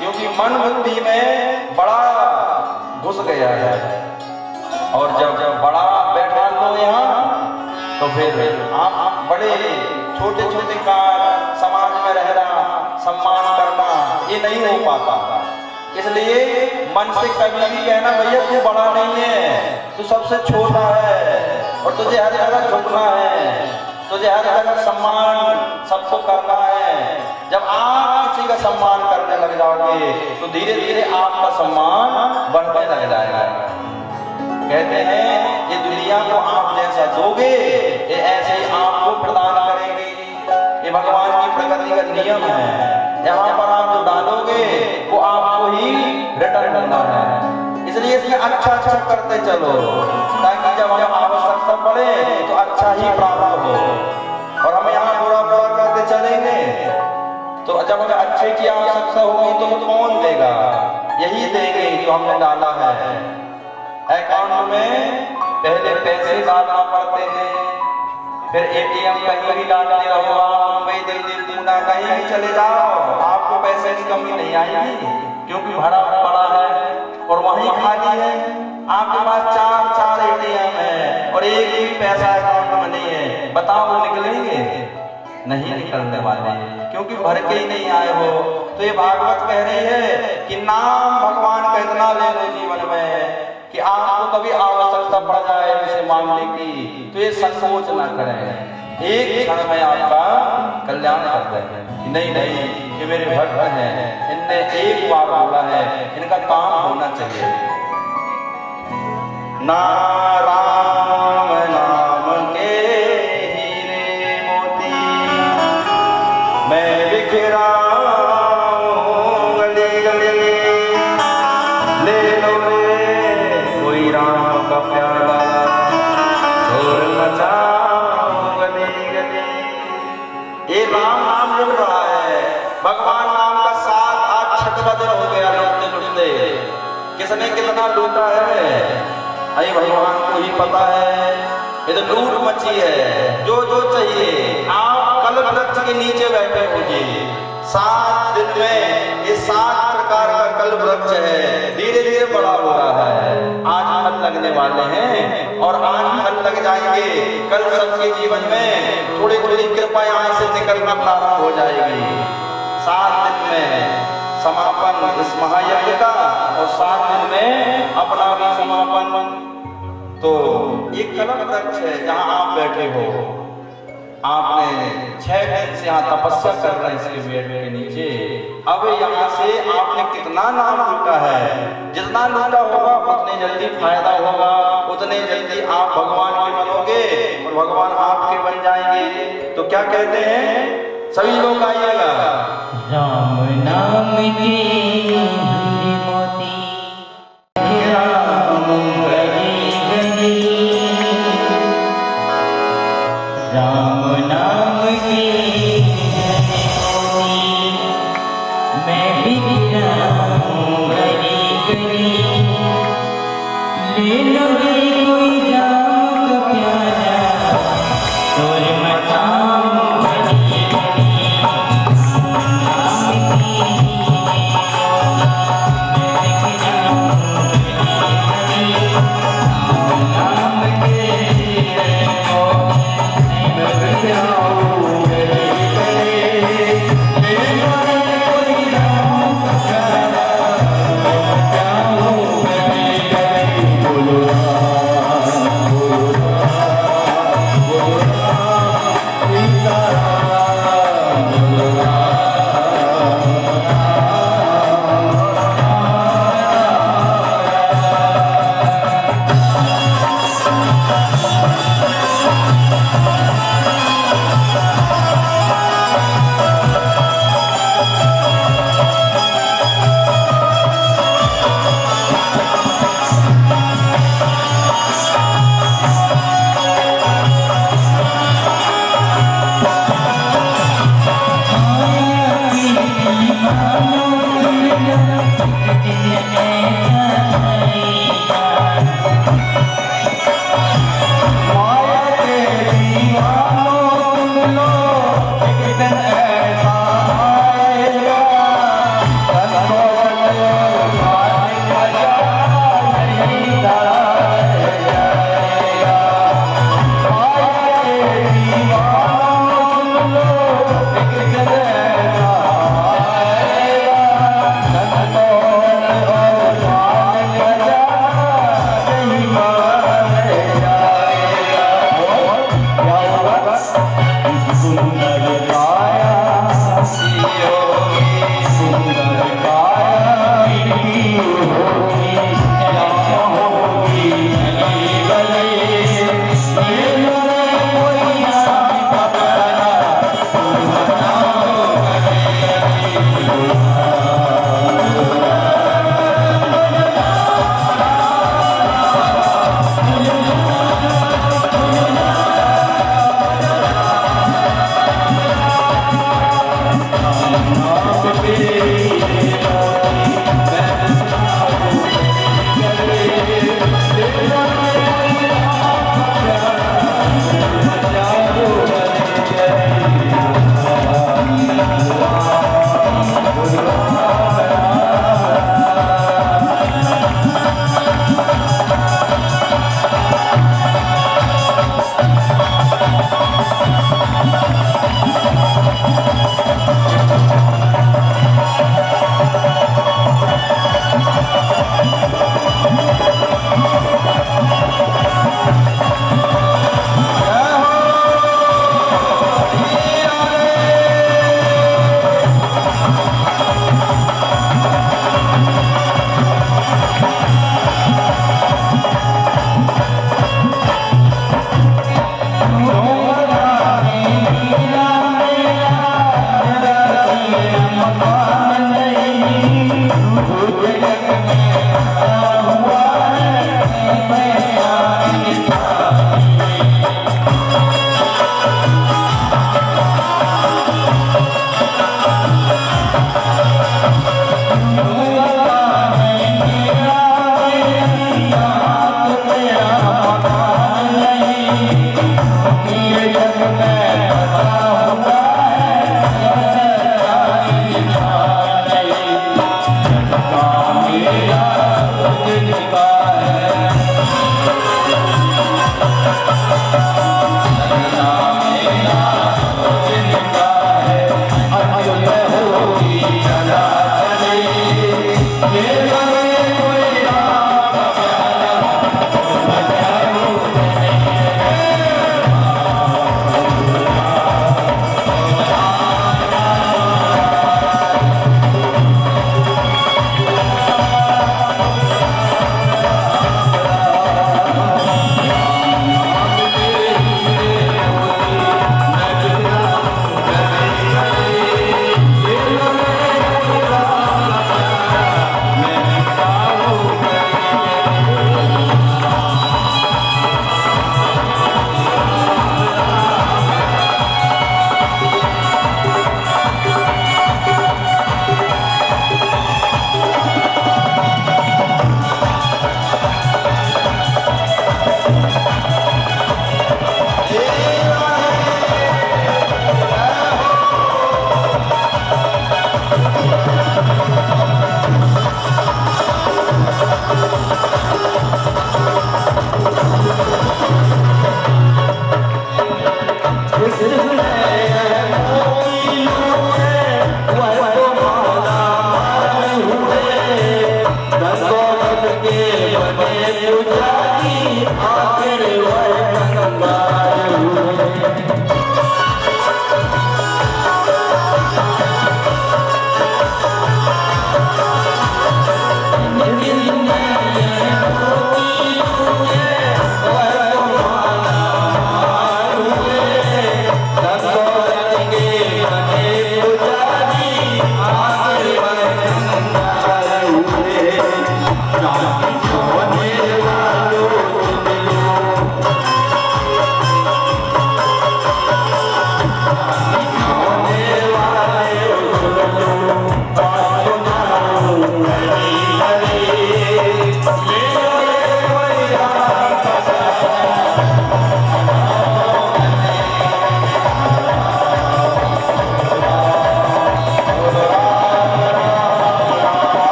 क्योंकि मन बुद्धि में बड़ा घुस गया है। और जब बड़ा बैठा लो यहाँ तो फिर आप बड़े छोटे छोटे कार्य, समाज में रहना, सम्मान करना, ये नहीं हो पाता। इसलिए मन से कभी भी कहना भैया तू बड़ा नहीं है, तू सबसे छोटा है और तुझे हर जगह झुकना है, तुझे हर जगह सम्मान सबको करना है। जब आप किसी का सम्मान करने लग जाओगे तो धीरे धीरे आपका सम्मान बढ़ने लग जाएगा। कहते हैं ये दुनिया को आप जैसा दोगे ये ऐसे ही आपको प्रदान करेगी। ये भगवान की प्रकृति का नियम है। यहाँ पर आप जो डालोगे वो आपको ही रिटर्न करना है। इसलिए इसमें अच्छा अच्छा करते चलो, ताकि जब हमें आवश्यकता पड़े तो अच्छा ही प्राप्त हो। और हम यहाँ बुरा बुरा करते चलेंगे तो जब हमें अच्छे की आवश्यकता होगी तो कौन देगा? यही देंगे जो हमने डाला है। अकाउंट में पहले पैसे डालना पड़ते हैं, फिर एटीएम कहीं भी डालते रहो, मुंबई दिल्ली पूना कहीं भी चले जाओ आपको पैसे की कमी नहीं आएगी, क्योंकि भरा पड़ा है और वहीं खाली है। आपके पास चार एटीएम है और एक भी पैसा अकाउंट में नहीं है, बताओ वो निकलेंगे? नहीं निकलने वाले, क्योंकि भर के ही नहीं आए हो। तो ये भागवत कह रही है कि नाम भगवान का इतना ले लो जीवन में कि आपको कभी आवश्यकता पड़ जाए उसे मांगने की तो ये संकोच ना करें, एक क्षण में आपका कल्याण कर दें। नहीं नहीं, ये मेरे भक्त हैं, इनने एक बार बोला है, इनका काम होना चाहिए। नाराम नाम के हीरे मोती मैं बिखरा गली गली, ले लो कोई राम का प्याला शोर मचाओ गली गली। ये राम नाम लुट रहा है, भगवान नाम का साथ आज 6वां दिन हो गया लुटते लुटते। किसने कितना लूटा है अरे भगवान को ही पता है। ये तो लूट मची है, जो जो चाहिए। आप कल वृक्ष के नीचे बैठे होंगे, 7 दिन में ये 7 प्रकार का कल वृक्ष है, धीरे धीरे बड़ा हो रहा है। आज फल लगने वाले हैं और आज फल लग जाएंगे। कल सबके जीवन में थोड़ी थोड़ी कृपा यहाँ से निकलना प्रारंभ हो जाएगी। 7 दिन में समापन इस महायज्ञ का और 7 दिन में अपना भी समापन। तो ये कलम वृक्ष है जहाँ आप बैठे हो। आपने 6 दिन से यहाँ तपस्या कर रहे हैं इसके पेड़ के नीचे। अब यहाँ से आपने कितना नाम लूटा है, जितना लूटा होगा उतने जल्दी फायदा होगा, उतने जल्दी आप भगवान के बनोगे और भगवान आपके बन जाएंगे। तो क्या कहते हैं, सभी लोग आइएगा। राम नाम के हीरे मोती राम गली गली, राम नाम के हीरे मोती मैं बिखरा हूँ गली गली, ले लो कोई राम का प्याला शोर मचाओ गली गली। बोलो Oh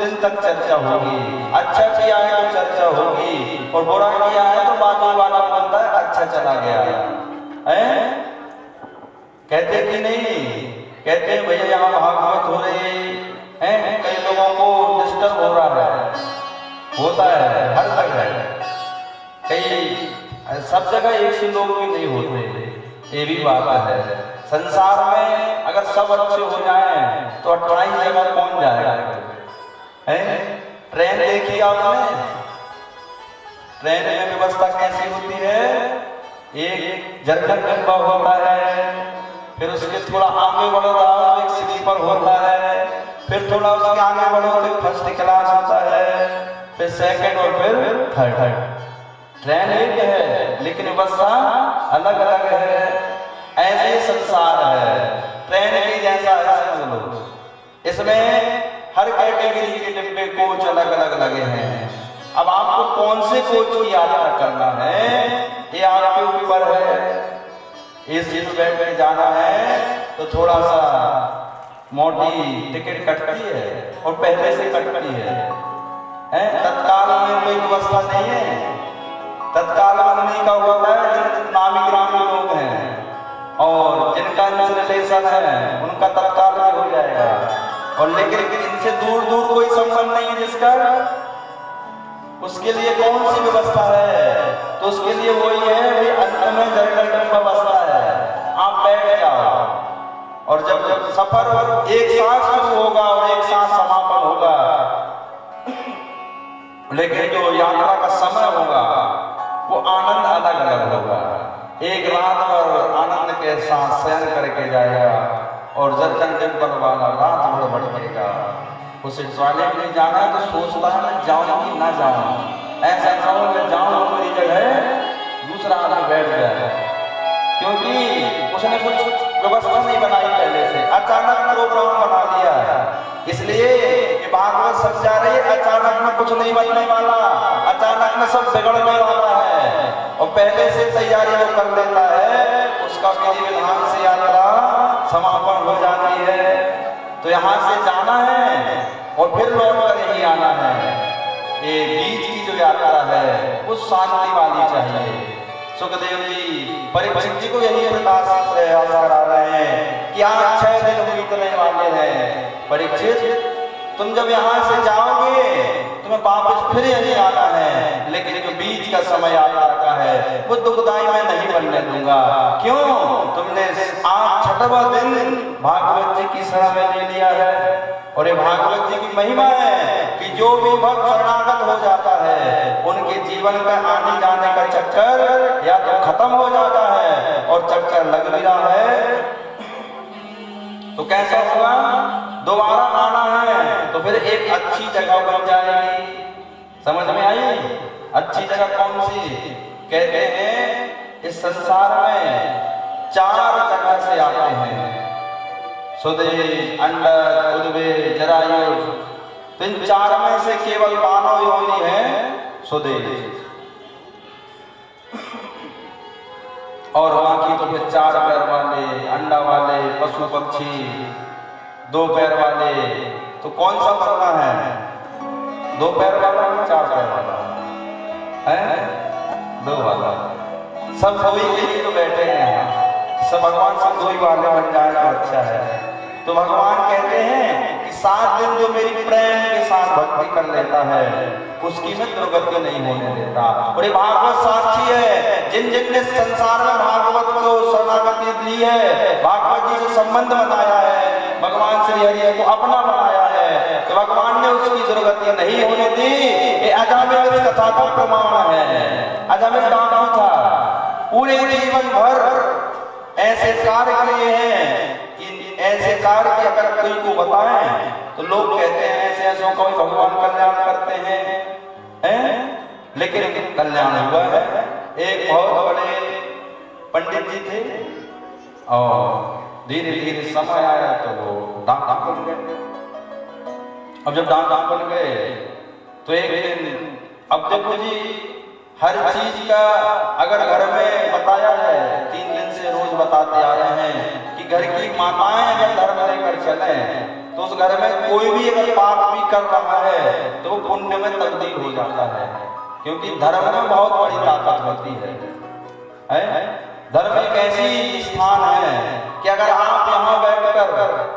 दिन तक चर्चा होगी। अच्छा किया है तो चर्चा होगी, और बुरा किया है तो बाकी वाला बोलता है अच्छा चला गया है। कहते कि नहीं, कहते हैं भैया यहाँ भागवत हो रही है, कई लोगों को डिस्टर्ब हो रहा है, होता है हर जगह, कई सब जगह एक से लोग भी नहीं होते, ये भी बात है। संसार में अगर सब अच्छे हो जाए तो 28 जगह कौन जाएगा है? ट्रेन देखी आपने? ट्रेन में व्यवस्था कैसी होती है? एक जनरल डब्बा होता है, फिर उसके थोड़ा आगे बढ़ो तो एक स्लीपर होता है, फिर थोड़ा उसके आगे बढ़ो तो फर्स्ट क्लास होता है, फिर सेकंड और फिर थर्ड। ट्रेन एक है लेकिन व्यवस्था अलग अलग है। ऐसे संसार है, ट्रेन की जैसा है समझ लो। इसमें हर कैटेगरी के डिब्बे कोच अलग अलग लगे हैं। अब आपको कौन से कोच की यात्रा करना है ये आपके ऊपर है। इस सीट बैठ के जाना है तो थोड़ा सा मोटी टिकट कटती है और पहले से कटती है। तत्काल में कोई व्यवस्था नहीं है। तत्काल में नहीं का होता है जिन नामी ग्रामी लोग हैं और जिनका रिलेशन है उनका तत्काल में हो जाएगा, और लेकिन इनसे दूर दूर कोई संबंध नहीं है जिसका, उसके लिए कौन सी व्यवस्था है? तो उसके लिए वही है भाई, अंत में जनरल डब्बा व्यवस्था है, आप बैठ जाओ और जब सफर एक साथ शुरू होगा और एक साथ समापन होगा, लेकिन जो यात्रा का समय होगा वो आनंद अलग अलग होगा। एक रात भर आनंद के साथ शयन करके जाएगा और जनरल डब्बा वाला रात भर भटकेगा। उसे टॉयलेट में जाना है तो सोचता है मैं जाऊं कि ना जाऊं, ऐसा करो मैं जाऊं तो मेरी जगह दूसरा आदमी बैठ जाए, क्योंकि उसने कुछ व्यवस्था नहीं बनाई पहले से, अचानक प्रोग्राम बना दिया है। इसलिए ये भागवत सब जा रही है, अचानक में कुछ नहीं बनने वाला, अचानक में सब बिगड़ने वाला है, और पहले से तैयारी वो कर लेता है, उसका विधि विधान से यात्रा समापन हो जाती है। तो यहाँ से जाना है और फिर लौट कर ही आना है। ये बीच की जो यात्रा है वो शांति वाली चाहिए। सुखदेव जी परीक्षित जी को यही प्रयास करा रहे हैं कि आज 6 दिन बीतने वाले हैं। परीक्षित तुम जब यहाँ से जाओगे तुम्हें वापस फिर यही आना है, लेकिन जो बीच का समय यात्रा का है वो दुखदाई मैं नहीं बनने दूंगा। क्यों? तुमने आज 6वां दिन भागवत जी की शरण में ले लिया है, और ये भागवत जी की महिमा है कि जो भी भक्त शरणागत हो जाता है उनके जीवन में आने जाने का चक्कर या तो खत्म हो जाता है, और चक्कर लग भी रहा है तो कैसा होगा? दोबारा आना है तो फिर एक अच्छी जगह बन जाएगी। समझ में आई? अच्छी जगह कौन सी? कहते हैं इस संसार में 4 जगह से आते हैं, सुदेश, अंडक, उद्वेग, जरायु। तो इन 4 में से केवल मानव योनि है सुदेश, और बाकी तो फिर 4 पैर वाले, अंडा वाले, पशु पक्षी, 2 पैर वाले। तो कौन सा बनना है? 2 पैर वाला या 4 पैर वाला है? 2 वाला। सब 2 ही के लिए तो बैठे हैं, सब भगवान सब 2 ही वाले बन जाए तो अच्छा है। तो भगवान कहते हैं कि 7 दिन जो मेरी प्रेम के साथ भक्ति कर लेता है उसकी मैं दुर्गति नहीं होने देता। और ये भागवत साक्षी है, जिन जिन ने संसार में भागवत को शरणागति दी है, भागवत जी से संबंध बनाया है, भगवान श्री हरि को अपना बनाया है, तो भगवान ने उसकी दुर्गति नहीं होने दी। ये अजामिल की कथा का प्रमाण है। अजामिल डाकू था, पूरे जीवन भर ऐसे कार्य किए हैं कि ऐसे कार्य की अगर कोई को बताएं तो लोग कहते हैं ऐसे ऐसों का भगवान कल्याण करते हैं, लेकिन कल्याण हुआ है। एक बहुत बड़े पंडित जी थे और धीरे धीरे समय आया तो वो दाता बन गए। अब जब दाता बन गए तो एक दिन, अब देखो जी हर चीज का अगर घर में बताया है, 3 दिन से रोज बताते आ रहे हैं कि घर की माताएं अगर धर्म लेकर चले तो उस घर में कोई भी अगर पाप भी कर रहा है तो वो पुण्य में तब्दील हो जाता है, क्योंकि धर्म में बहुत बड़ी ताकत होती है। धर्म एक ऐसी स्थान है कि अगर आप यहाँ बैठकर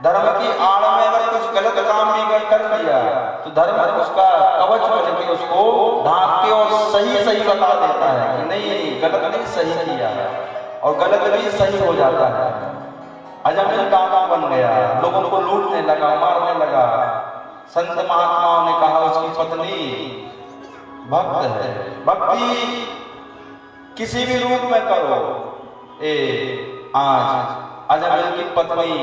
धर्म की आड़ में अगर कुछ गलत काम भी कर दिया तो धर्म उसका कवच बन के उसको ढांक के और सही सही बता देता है कि नहीं, गलत नहीं, सही किया है, और गलत भी सही हो जाता है। अजमेर डाका बन गया, लोगों को लूटने लगा, मारने लगा। संत महात्माओं ने कहा उसकी पत्नी भक्त है, भक्ति किसी भी रूप में करो। आज अजमेर की पत्नी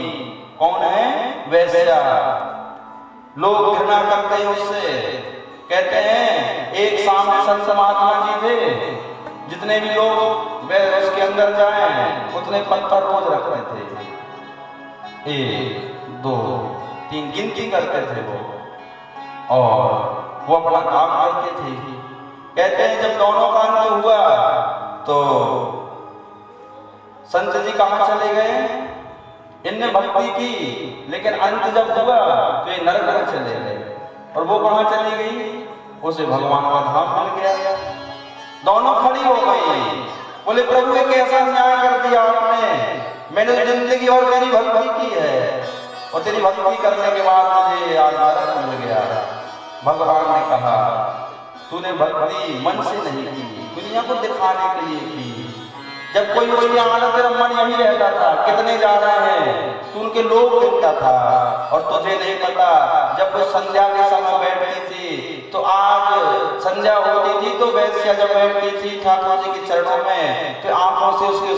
कौन है? वैश्या। लोग घृणा करते हैं उससे, कहते हैं एक सामने संत महात्मा जी थे, जितने भी लोग वे उसके अंदर जाएं उतने पत्थर रोज रखते थे, 1 2 3 गिनती करते थे वो, और वो अपना काम करते थे। कहते हैं जब दोनों का अंत हुआ तो संत जी कहाँ चले गए? इनने भक्ति की, लेकिन अंत जब हुआ तो ये नरक में चले गए। और वो कहाँ चली गई? उसे भगवान का धाम मिल गया। दोनों खड़ी हो गई, बोले प्रभु ये कैसा न्याय कर दिया आपने, मैंने जिंदगी और मेरी भक्ति की है और तेरी भक्ति करने के बाद मुझे आज नरक मिल गया। भगवान ने कहा तूने भक्ति मन से नहीं की, दुनिया को दिखाने के लिए की। जब कोई उसकी आनंद मन यही रहता था, कितने जा रहे हैं, तू उनके लोग देखता था। और तुझे नहीं पता जब वो संध्या के समय बैठती थी तो आज संध्या होती थी तो वैश्या जब बैठती थी ठाकुर जी के चरणों में तो आंखों से उसके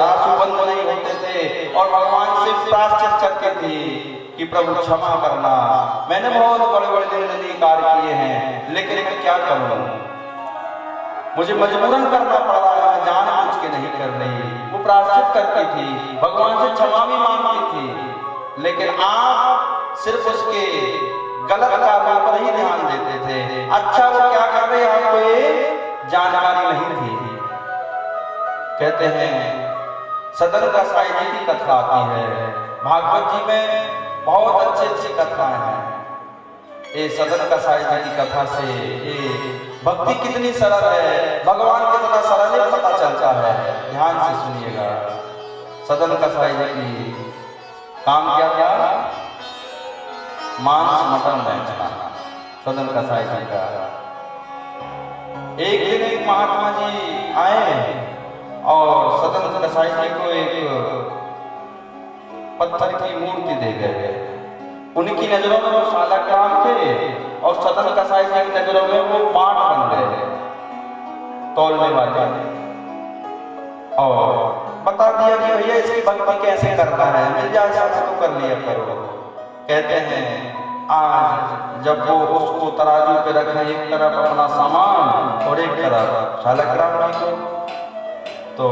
आंसू बंद नहीं होते थे और भगवान से प्रायश्चित करती थी कि प्रभु क्षमा करना, मैंने बहुत बड़े बड़े निंदनीय कार्य किए हैं, लेकिन मैं क्या करूं, मुझे मजबूरन करना पड़ रहा है, मैं जानबूझ के नहीं कर रही। वो प्रायश्चित करती थी, भगवान से क्षमा भी मांगती थी, लेकिन आप सिर्फ उसके गलत कार्यों पर ही ध्यान देते थे। अच्छा वो क्या कर रहे हैं आपको ये जानकारी नहीं थी। कहते हैं सदन कसाई जी की कथा आती है, भागवत जी में बहुत अच्छी अच्छी कथाएं हैं। ये सदन कसाई जी की कथा से ये भक्ति कितनी सरल है, भगवान कितना सरल है पता चलता है। ध्यान से सुनिएगा। सदन कसाई जी की काम क्या था? मांस मटन बेचना। सदन कसाई जी का एक दिन एक महात्मा जी आए और सदन कसाई जी को एक पत्थर की मूर्ति दे गए। उनकी नजरों में वो शालग्राम थे और सदन कसाई जी की नजरों में वो पाट बन गए तौलने वाले, और बता दिया कि भैया इसकी भक्ति कैसे करना है, मिल जाए तो कर लिया करो। कहते हैं आज जब वो उसको तराजू पे रखे, एक तरफ अपना सामान और एक तरफ शालग्राम जी को, तो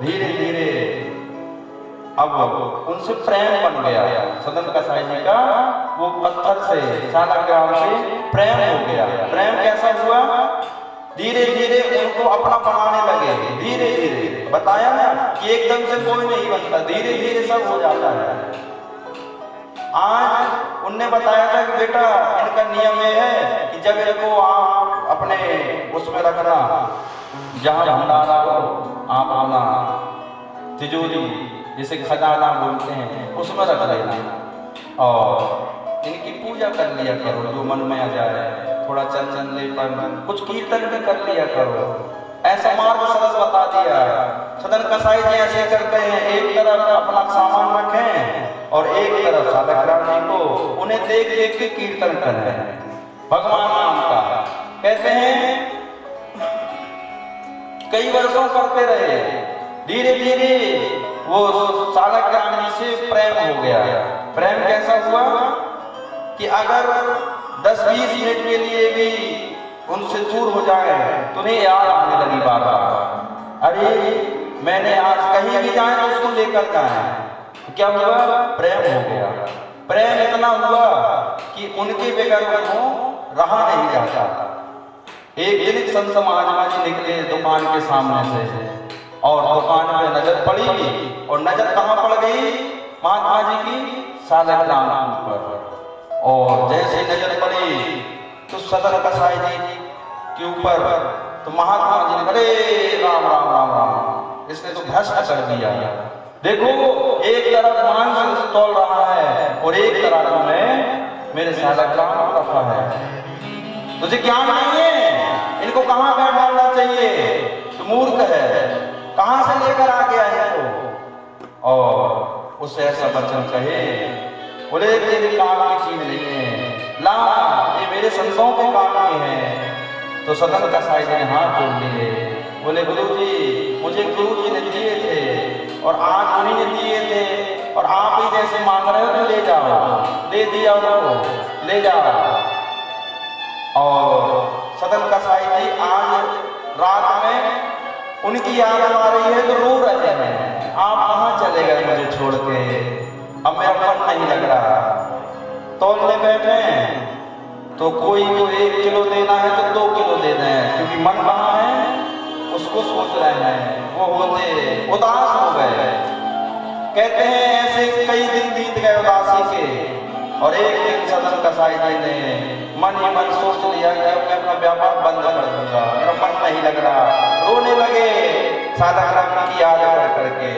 धीरे धीरे अब उनसे प्रेम बन गया। सदन कसाई जी का वो पत्थर से, शालग्राम से प्रेम हो गया। प्रेम कैसा हुआ? धीरे धीरे उनको अपना बनाने लगे। धीरे धीरे बताया ना कि एकदम से कोई नहीं बनता, धीरे धीरे सब हो जाता है। आज उनने बताया था कि बेटा इनका नियम ये है कि जब इनको आप अपने उसमें रखना, जहाँ भंडारा हो आप अपना तिजोरी जिसे खजाना बोलते हैं उसमें रख लेना और इनकी पूजा कर लिया करो जो मन में आ जाए। थोड़ा चंदन लेपन कुछ कीर्तन भी कर लिया करो। ऐसा मार्ग सरस बता दिया। सदन कसाई जी ऐसे करते हैं, एक तरफ अपना सामान रखें और एक तरफ शालग्राम जी को, उन्हें देख देख के कीर्तन करें भगवान नाम का। कहते हैं कई वर्षों करते रहे, धीरे धीरे वो शालग्राम जी से प्रेम हो गया। प्रेम कैसा हुआ कि अगर 10-20 मिनट के लिए भी उनसे दूर हो जाए तो उन्हें याद आने लगी बार बार, अरे मैंने आज कहीं भी जाए तो उसको लेकर जाए। क्या हुआ? प्रेम हो गया। प्रेम इतना हुआ कि उनके बगैर वो रहा नहीं जाता। एक दिन संत महात्मा जी निकले दुकान के सामने से और दुकान पे नजर पड़ी और नजर कहाँ पड़ गई? महात्मा जी की सालग्राम के ऊपर। और जैसे नजर पड़ी तो सदन कसाई जी के ऊपर, तो महात्मा जी ने अरे राम राम राम राम, इसने तो भ्रष्ट कर दिया। देखो एक तरफ मांस तोल रहा है और एक तरफ में मेरे सालग्राम रखा है। तुझे ज्ञान नहीं है, इनको कहाँ बैठ डालना चाहिए, तो मूर्ख है, कहाँ से लेकर आ गया है इनको। और उससे ऐसा वचन कहे, बोले तेरे काम की चीज नहीं है, ला ये मेरे संतों के काम की है। तो सदन कसाई जी ने हाथ जोड़ लिए, बोले गुरुजी मुझे गुरुजी ने दिए थे और आज उन्हीं ने दिए थे, और आप ही जैसे मांग रहे हो तो ले जाओ, दे दिया उनको, ले जाओ। और सदन कसाई जी आज रात में उनकी याद आ रही है तो रो रहे हैं, आप कहाँ चले गए मुझे छोड़ के, अब मेरा मन नहीं लग रहा। तोलने बैठे तो कोई को 1 किलो देना है तो 2 किलो देना है, क्योंकि मन कहाँ है उसको सोच रहे हैं। वो होते उदास हो गए। कहते हैं ऐसे कई दिन बीत गए उदासी के, और एक दिन सदन कसाई जी ने मन ही मन सोच लिया कि अब मैं अपना व्यापार बंद कर दूंगा, मेरा मन नहीं लग रहा। रोने लगे सालग्राम की याद कर करके।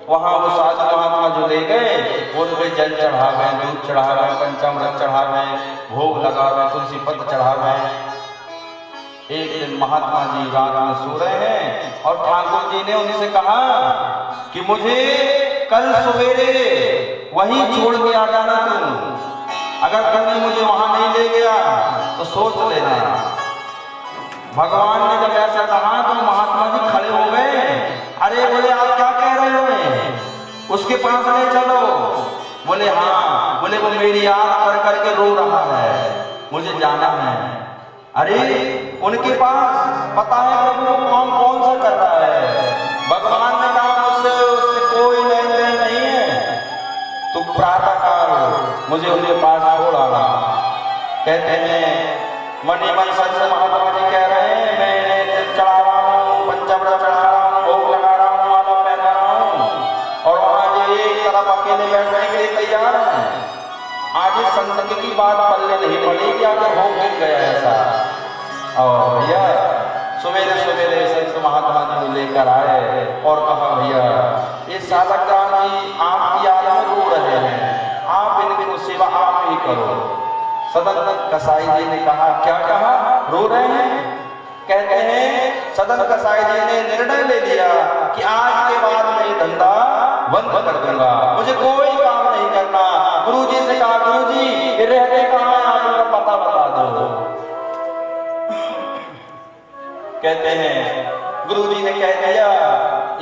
वहां वो साधु महात्मा जो ले गए, वो उनपे जल चढ़ावे, दूध चढ़ावे, पंचामृत चढ़ावे, भोग लगावे, तुलसी पत्र चढ़ावे। एक दिन महात्मा जी रात में सो रहे हैं और ठाकुर जी ने उनसे कहा कि मुझे कल सवेरे वहीं छोड़ के आ जाना तुम, अगर तुमने मुझे वहां नहीं ले गया तो सोच लेना। भगवान ने जब ऐसा कहा तो महात्मा जी खड़े हो गए। अरे बोले आप क्या कह रहे हो, उसके पास ले चलो। बोले हाँ, बोले वो मेरी याद कर करके रो रहा है, मुझे जाना है। अरे उनके पास पता है प्रभु काम कौन सा कर रहा है, भगवान ने कहा उससे कोई लेन देन नहीं है, तो प्रातः काल मुझे उनके पास छोड़ आना। कहते हैं मनी मन सच महात्मा जी कह रहे हैं, मैं इन्हें चढ़ा रहा हूँ, पंचामृत चढ़ा रहा हूँ, भोग लगा रहा हूँ, माला पहना रहा हूँ, और वहां जो एक तरफ अकेले बैठने के लिए तैयार है। आज इस संत की बात पल्ले नहीं पड़ी कि आगे हो गया ऐसा। और भैया सवेरे सवेरे संत महात्मा जी को लेकर आए और कहा भैया ये सालग्राम जी आपकी याद में रो रहे हैं, आप इनकी सेवा आप ही करो। सदन कसाई जी ने कहा क्या कहा, रो रहे हैं? कहते हैं सदन कसाई जी ने निर्णय ले लिया कि आज के बाद मैं ये धंधा बंद कर दूंगा, मुझे कोई काम नहीं करना। गुरुजी से कहा गुरुजी ये रहते कहाँ हैं, आप उनका पता बता दो। कहते हैं गुरुजी ने कह दिया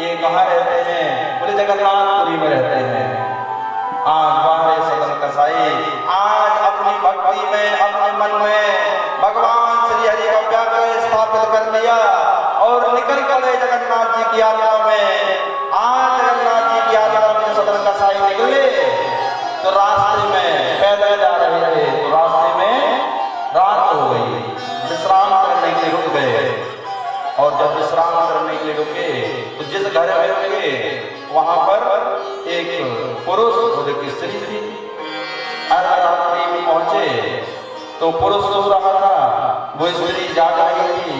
ये कहाँ रहते हैं, बोले जगन्नाथपुरी में रहते हैं। आज बाहर सदन कसाई आज अपनी भक्ति में अपने मन में भगवान श्री हरि का व्यापार स्थापित कर लिया और निकल गए जगन्नाथ जी की यात्रा में। आज जगन्नाथ जी की यात्रा में सदन कसाई निकले तो रास्ते में पैदल जा रहे थे, तो रास्ते में रात हो गई, विश्राम करने के लिए रुक गए। और जब विश्राम करने के लिए रुके तो जिस घर में रुके वहां पर एक पुरुष और एक स्त्री थी। अर्धरात्रि में पहुंचे तो पुरुष सो रहा था, वो स्त्री जाग रही थी।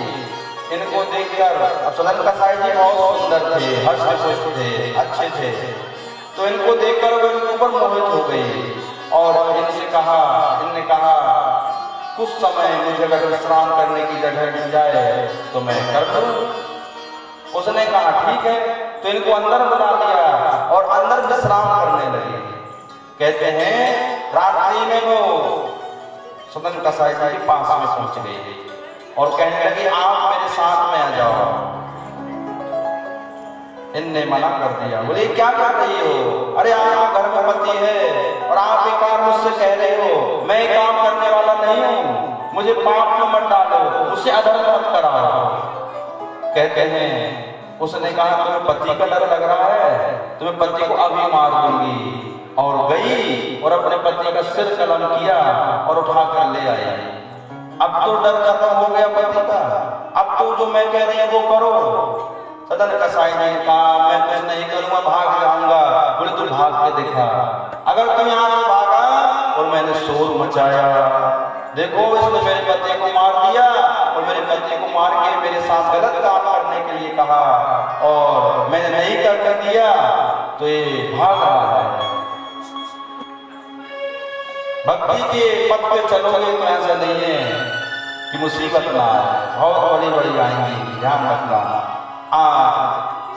इनको देखकर, अब सदन कसाई जी बहुत सुंदर थे, हष्ट पुष्ट थे, अच्छे थे, तो इनको देखकर वो इनके ऊपर मोहित हो गई और इनसे कहा, इनने कहा कुछ समय मुझे अगर विश्राम करने की जगह मिल जाए तो मैं कर दूं। उसने कहा ठीक है, तो इनको अंदर बुला लिया और अंदर विश्राम करने लगे। कहते हैं रात्रि में वो सदन कसाई जी के पास में पहुंच गई और कहने लगी आप मेरे साथ में आ जाओ। इनने मना कर दिया, बोले क्या कर रही हो, अरे आप घर में पति है और आप एक बार मुझसे कह रहे हो, मैं काम करने वाला नहीं हूँ, मुझे पाप में मत डालो, मुझसे अधर्म मत कराओ। कहते हैं उसने कहा तुम्हें पति का डर लग रहा है, तुम्हें पति को अभी मार दूंगी। और गई और अपने पति का सिर कलम किया और उठाकर ले आई। अब तो डर खत्म हो गया पति का, अब तो जो मैं कह रही हूँ वो करो। सदन कसाई ने कहा मैं कुछ नहीं करूंगा, भाग जाऊंगा। बोले तू भाग के दिखा। अगर तू यहाँ से भागा और मैंने शोर मचाया, देखो इसने मेरे पति को मार दिया और मेरे पति को मार के मेरे साथ गलत काम करने के लिए कहा और मैंने नहीं कर दिया, तो ये भाग रहा है। भक्ति के पथ पे चलोगे तो ऐसा नहीं है कि मुसीबत ना आए, बहुत बड़ी बड़ी आएंगी, ध्यान रखना।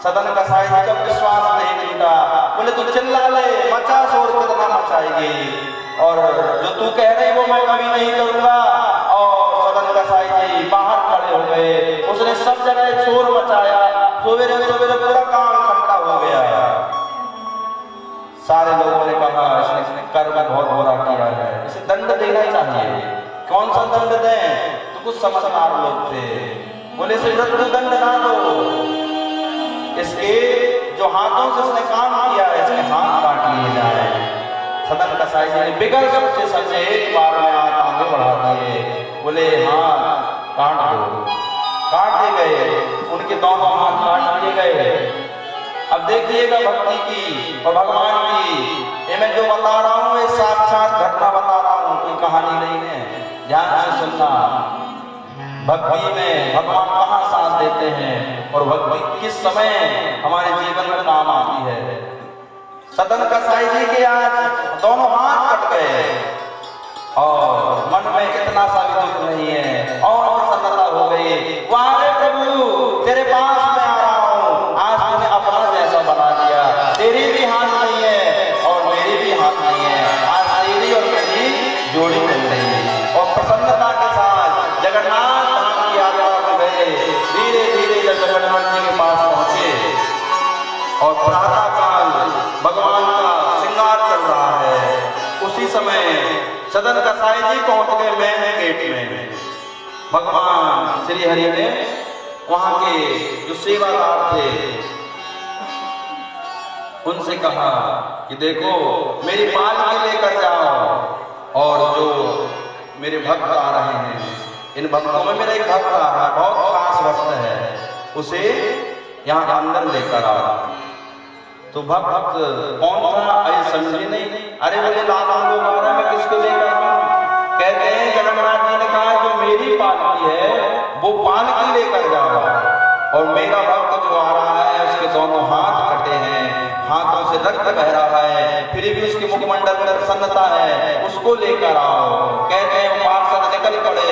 सदन कसाई जी का विश्वास नहीं टूटा, बोले तू चिल्ला ले, मचा शोर कितना मचाएगी, और जो तू कह रही वो मैं कभी नहीं करूंगा। और सदन कसाई जी बाहर खड़े हो गए, उसने सब जगह शोर मचाया, सवेरे सवेरे पूरा काम इकट्ठा हो गया। सारे लोगों ने कहा इसने कर्म बहुत बुरा किया है, इसे दंड देना चाहिए। कौन सा दंड दें? तो कुछ समझदार लोग थे, बोले इसे मृत्यु दंड ना दो, इसके जो हाथों से इसने काम किया है इसके हाथ काट लिए जाए। सदन कसाई जी ने बिगड़ सबसे सजे एक बार में हाथ आगे बढ़ा दिए, बोले हाथ काट दो। काट दिए गए, उनके दोनों हाथ काट दिए गए। अब देखिएगा भक्ति की और भगवान की, ये मैं जो बता रहा हूँ ये साक्षात घटना बता रहा हूँ, कोई कहानी नहीं है, ध्यान से सुनना। भक्ति में भगवान कहाँ साथ देते हैं और भक्ति किस समय हमारे जीवन में काम आती है। सदन कसाई जी के आज दोनों हाथ कट गए और मन में इतना सा भी दुख नहीं है और प्रसन्नता हो गई। वाहे प्रभु तेरे पास में आ रहा हूँ, आज तूने अपना जैसा बना दिया, तेरी भी हाथ नहीं है और मेरी भी हाथ नहीं है, आज तेरी और मेरी जोड़ी मिल रही है। और प्रसन्नता के साथ जगन्नाथ धाम की यात्रा में गए। धीरे धीरे जब जगन्नाथ जी के पास पहुंचे और प्रातः काल भगवान का श्रृंगार चल रहा है, उसी समय सदन कसाई जी पहुंच गए मेन गेट में। भगवान श्री हरि ने वहां के जो सेवादार थे उनसे कहा कि देखो मेरी पालकी लेकर जाओ और जो मेरे भक्त आ रहे हैं, इन भक्तों में मेरा एक भक्त आ रहा है, बहुत खास भक्त है, उसे यहाँ अंदर लेकर आओ। तो भक्त कौन था अरे समझे नहीं, अरे बोले लाखों लोग आ रहे हैं, मैं किसको लेकर आऊं? कहते हैं जगन्नाथ जी ने कहा जो मेरी पालकी है वो पालकी लेकर जाओ, और मेरा भक्त जो आ रहा है उसके दोनों हाथ कटे हैं, हाथों से रक्त बह रहा है, फिर भी उसके मुखमंडल में प्रसन्नता है, उसको लेकर आओ। कहते हैं पार्षद निकल पड़े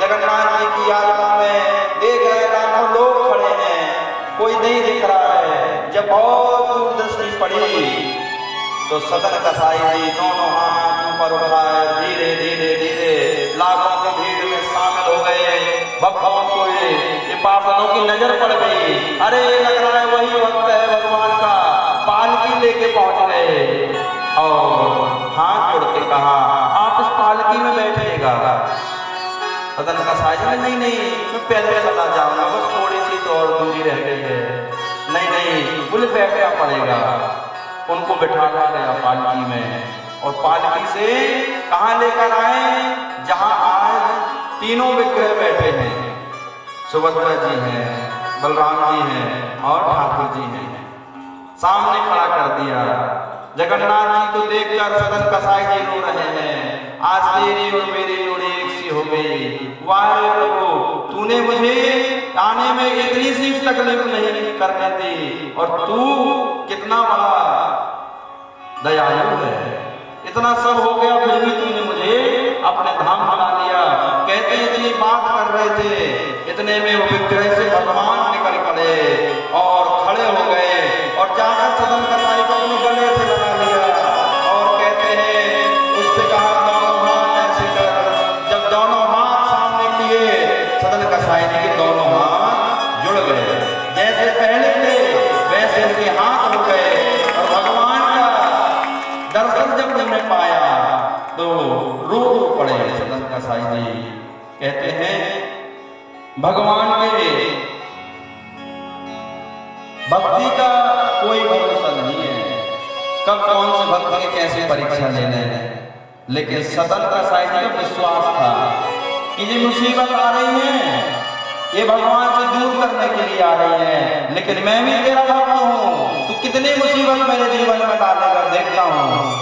जगन्नाथ जी की यात्रा में, देख रहे लाखों लोग खड़े हैं, कोई नहीं दिख रहा है। जब बहुत दूर दृष्टि पड़ी तो सदन कसाई जी दोनों हाथ ऊपर उठाए, धीरे धीरे धीरे लाखों की भीड़ में शामिल हो गए। भक्तों को ये पार्षदों की नजर पड़ गई, अरे लग रहा है वही वक्त है भगवान का, पालकी लेके पहुंच गए और हाथ जोड़ के कहा आप इस पालकी में बैठिएगा। सदन कसाई जी नहीं नहीं मैं पैदल चला जाऊंगा, बस थोड़ी सी तो और दूरी रह गई है। नहीं नहीं बोले बैठना पड़ेगा। उनको बिठाया गया पालकी में और पालकी से कहाँ लेकर आए, जहां आज तीनों विग्रह बैठे हैं, सुभद्रा जी हैं, बलराम जी हैं और ठाकुर जी हैं, सामने खड़ा कर दिया। जगन्नाथ जी को देखकर सदन कसाई जी रो रहे हैं, आज तेरी और मेरी जोड़ी एक सी हो गई। वाहे प्रभु तूने मुझे आने में इतनी सी तकलीफ नहीं करने दी, और तू कितना बड़ा दयालु है, इतना सब हो गया फिर भी तूने मुझे अपने धाम बना लिया। कहते इतनी बात कर रहे थे, इतने में वो विग्रह से भगवान निकल पड़े और खड़े हो गए और जाकर सदन कसाई को अपने गले से लगा लिया और कहते हैं उससे कहा दोनों हाथ ऐसे कर। जब दोनों हाथ सामने किए सदन कसाई जी के दोनों हाथ जुड़ गए, जैसे पहले थे वैसे उनके हाथ हो गए और भगवान का दर्शन जब हमने पाया तो रो पड़े सदन कसाई जी। कहते हैं भगवान के भक्ति का कोई भरोसा नहीं है, कब कौन से भक्त के कैसे परीक्षा लेने हैं, लेकिन सदन कसाई जी का विश्वास था कि ये मुसीबत आ रही है, ये भगवान से दूर करने के लिए आ रही है, लेकिन मैं भी तेरा भक्त हूँ, तो कितनी मुसीबत मेरे जीवन में डालेगा देखता हूँ।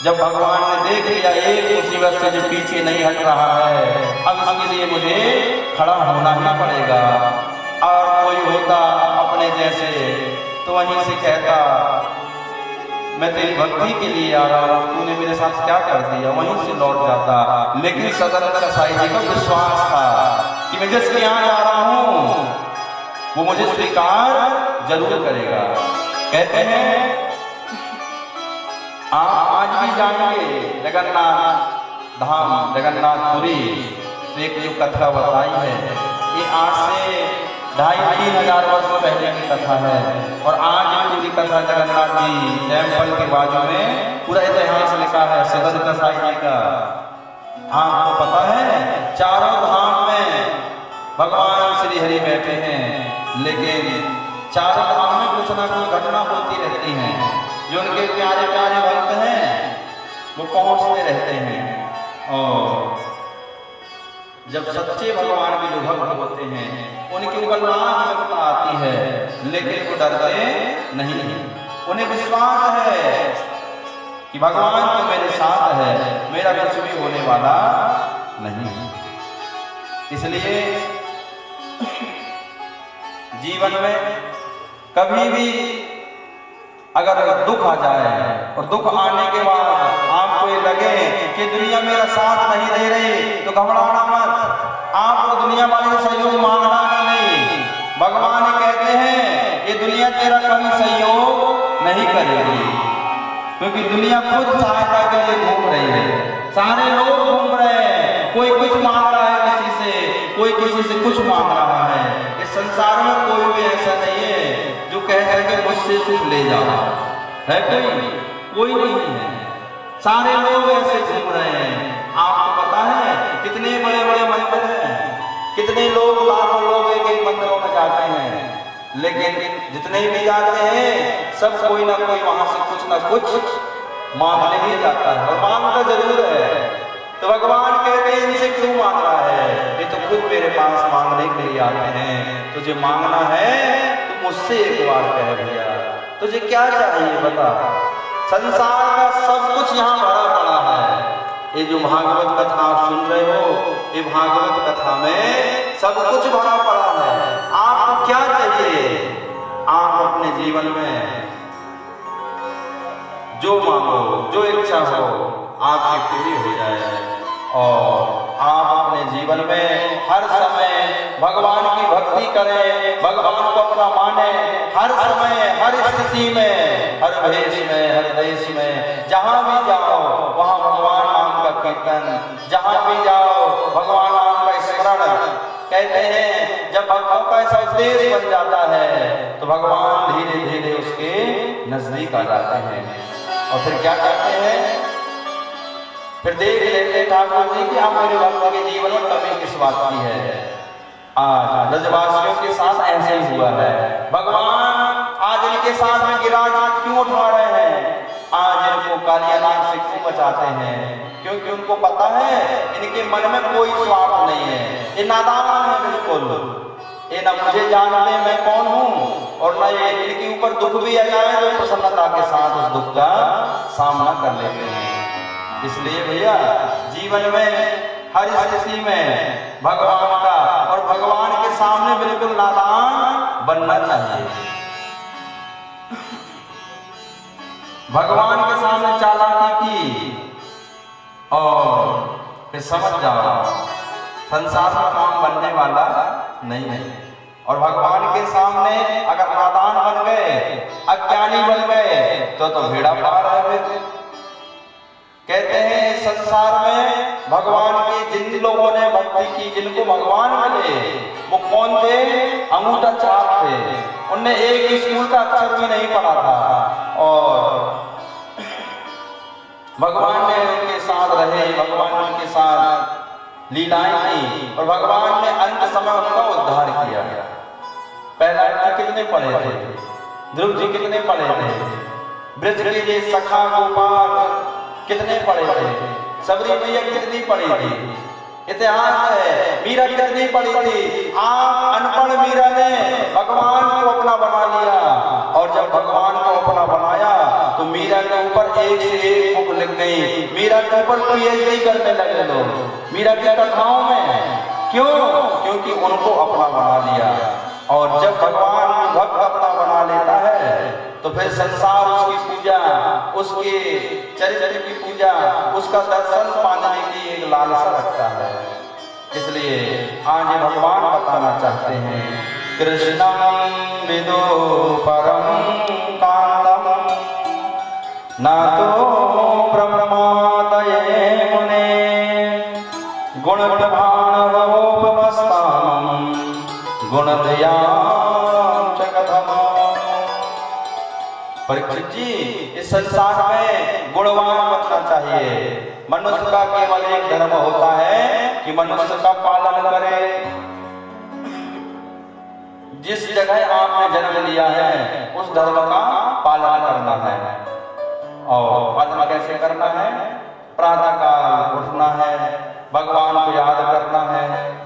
जब भगवान ने देख लिया एक मुसीबत से जो पीछे नहीं हट रहा है, अब इसके लिए मुझे खड़ा होना ही पड़ेगा। और कोई होता अपने जैसे तो वहीं से कहता मैं तेरी भक्ति के लिए आ रहा हूँ, तूने मेरे साथ क्या कर दिया, वहीं से लौट जाता। लेकिन सदन कसाई जी का विश्वास था कि मैं जिसके यहाँ जा रहा हूँ वो मुझे स्वीकार जरूर करेगा। कहते हैं आप आज भी जाएंगे जगन्नाथ धाम, जगन्नाथपुरी, तो एक जो कथा बताई है ये आज से 2,500-3 हजार वर्ष पहले की कथा है। और आज पूरी कथा जगन्नाथ जी टेम्पल के बाजू में पूरा इतिहास लिखा है सदन कसाई जी का। आपको पता है चारों धाम में भगवान श्री हरि बैठे हैं, लेकिन चारों धाम में कुछ ना कुछ घटना होती रहती है। जो उनके प्यारे प्यारे भक्त हैं वो पहुंचते रहते हैं। और जब सच्चे भगवान के जो भक्त होते हैं उनके ऊपर लाख विपदा आती है, लेकिन वो डरते नहीं है। उन्हें विश्वास है कि भगवान तो मेरे साथ है, मेरा कुछ भी होने वाला नहीं है। इसलिए जीवन में कभी भी अगर दुख आ जाए और दुख आने के बाद आपको ये लगे कि दुनिया मेरा साथ नहीं दे रही, तो घबराना मत। आपको दुनिया वाले सहयोग मांगना नहीं। भगवान कहते हैं ये दुनिया तेरा कभी सहयोग नहीं करेगी, क्योंकि दुनिया खुद सहायता के लिए घूम रही है। सारे लोग घूम रहे हैं, कोई कुछ मांग रहा है किसी से, कोई किसी से कुछ मांग रहा है। इस संसार में कोई भी ऐसा नहीं है जो कह सके मुझसे कुछ ले जाओ, है कोई नहीं है। सारे लोग ऐसे घूम रहे हैं। आपको पता है कितने बड़े बड़े मंदिर हैं, कितने लोग लाखों लोग एक एक मंदिरों में जाते हैं, लेकिन जितने भी जाते हैं सब कोई ना कोई वहां से कुछ ना कुछ मांगने ही जाता है, और मांगता जरूर है। तो भगवान कहते हैं इनसे क्यों मांग रहा है, ये तो खुद मेरे पास मांगने के लिए आते हैं। तुझे मांगना है तो मुझसे एक बार कह भैया तुझे क्या चाहिए बता। संसार का सब कुछ यहाँ भरा पड़ा है। ये जो भागवत कथा आप सुन रहे हो, ये भागवत कथा में सब कुछ भरा पड़ा है। आपको क्या चाहिए, आप अपने जीवन में जो मांगो, जो इच्छा हो, आपकी पूरी हो जाए। और आप अपने जीवन में हर समय भगवान की भक्ति करें, भगवान को अपना माने, हर समय, हर स्थिति में, हर भेष में, हर देश में, जहां भी जाओ वहां भगवान नाम का कीर्तन, जहां भी जाओ भगवान नाम का स्मरण। कहते हैं जब भक्तों का ऐसा उद्देश्य बन जाता है तो भगवान धीरे धीरे उसके नजदीक आ जाते हैं। और फिर क्या कहते हैं, फिर देख लेते ठाकुर जी कि आप मेरे भक्त के जीवन में कमी किस बात की है। आज ब्रजवासियों के साथ ऐसे ही हुआ है। भगवान आज इनके साथ में गिराज क्यों उठा रहे हैं, आज इनको कालियानाग से क्यों बचाते हैं, क्योंकि उनको पता है इनके मन में कोई स्वार्थ नहीं है। ये नादान है बिल्कुल, ये न मुझे जानते मैं कौन हूँ, और न ये इनके ऊपर दुख भी आ जाए तो प्रसन्नता के साथ उस दुख का सामना कर लेते हैं। इसलिए भैया जीवन में हर स्थिति में भगवान का और भगवान के सामने बिल्कुल नादान बनना चाहिए। भगवान के सामने चालाकी की और फिर समझ जाओ संसार का काम बनने वाला नहीं है। और भगवान के सामने अगर नादान बन गए, अज्ञानी बन गए तो भेड़ा पार है। कहते हैं संसार में भगवान की जिन लोगों ने भक्ति की, जिनको भगवान मिले वो कौन थे, अंगूठा छाप थे। उनने एक स्कूल का अक्षर भी नहीं पढ़ा था और भगवान ने उनके साथ रहे, भगवान ने उनके साथ लीलाएं की और भगवान ने अंत समय उनका उद्धार किया। पहला जी कितने पढ़े थे, ध्रुव जी कितने पढ़े थे, ब्रज के ये सखा गोपाल कितने पढ़े थे, सबरी मैया कितनी पढ़ी थी, इतिहास है। मीरा कितनी पढ़ी थी। आप अनपढ़ मीरा ने भगवान को अपना बना लिया, और जब भगवान को अपना बनाया तो तो मीरा के ऊपर एक से एक बुक लिख गई, मीरा के ऊपर PhD करने लगे लोग मीरा की कथाओं में। क्यों? क्योंकि उनको अपना बना लिया। और जब भगवान भक्त अपना बना लेता है तो फिर संसार उसकी पूजा, उसके चरित्र की पूजा, उसका दर्शन पाने की एक लालसा रखता है। इसलिए आज भगवान बताना चाहते हैं, कृष्णं विदो परम कांतम ना तो ब्रह्मादये मुने गुण प्रभावोपमस्ताम गुणधयां जगतम। परीक्षित जी, इस संसार में गुणवान बनना चाहिए। मनुष्य का केवल एक धर्म होता है कि मनुष्य का पालन करे। जिस जगह आपने जन्म लिया है उस धर्म का पालन करना है। और पालन कैसे करना है? प्रातः काल उठना है, भगवान को याद करना है।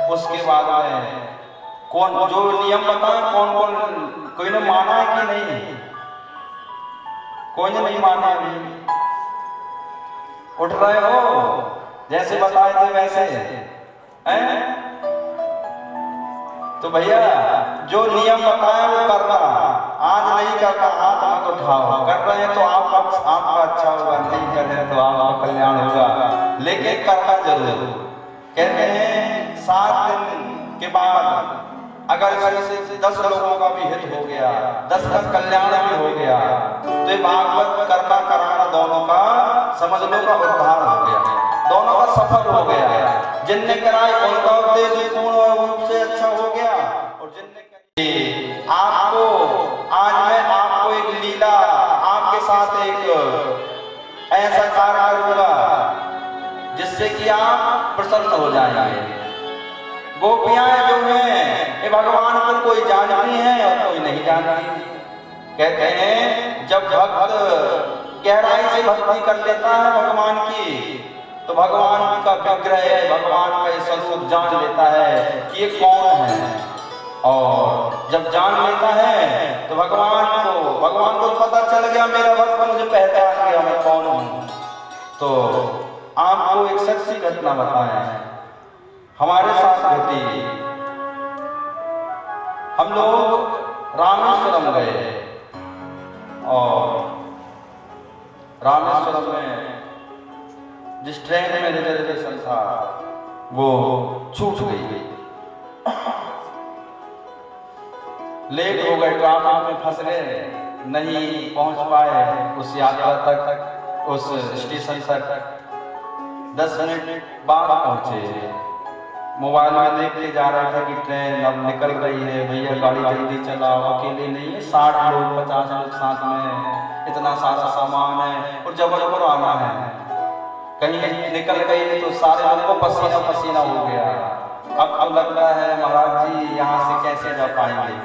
उसके बाद में कौन जो नियम बताए, कौन कौन कोई ने माना है कि नहीं? कोई ने नहीं माना। उठ रहे हो जैसे बताए थे वैसे हैं? तो भैया जो नियम बताया वो करना। आज नहीं करना, हाथ मत उठाओ। कर रहे हैं तो आपका अच्छा होगा, नहीं कर रहे तो आपका कल्याण होगा, लेकिन करना जरूर। कहते हैं 7 दिन के बाद अगर से 10 लोगों का भी हित हो गया, 10 का कल्याण भी हो गया, तो ये भागवत करना कराना दोनों का समझ लो का उद्धार हो गया, दोनों का सफल हो गया। जिनने कराए उनका उद्देश्य पूर्ण रूप से अच्छा हो गया। और जिनने आपको आज मैं आपको एक लीला, आपके साथ एक ऐसा कार्य करूंगा जिससे कि आप प्रसन्न हो जाएंगे। गोपियां जो हैं ये भगवान को कोई जानती हैं और कोई नहीं जानती। कहते हैं जब भक्त गहराई से भक्ति कर लेता है भगवान की, तो भगवान का विग्रह, भगवान का ये स्वरूप जान लेता है कि ये कौन है। और जब जान लेता है तो भगवान को पता चल गया, मेरा भक्त मुझे पहचान गया मैं कौन हूं। तो आपको एक सच्ची घटना बताएं, हमारे साथ घटी। हम लोग रामेश्वरम गए और रामेश्वरम में जिस ट्रेन में रिजर्वेशन था वो छूट गई। लेट हो गए, ट्रैफिक में फंस गए, नहीं पहुंच पाए उस यात्रा तक, उस स्टेशन तक। 10 मिनट बाद पहुंचे। मोबाइल में देखते जा रहे थे कि ट्रेन अब निकल रही है, भैया गाड़ी जल्दी चलाओ, अकेले नहीं है, 60 लोग 50 लोग साथ में, इतना सारा सामान है और जबलपुर आना है। कहीं निकल गई तो सारे लोगों को पसीना पसीना हो गया। अब तो लगता है महाराज जी यहाँ से कैसे जा पाएंगे।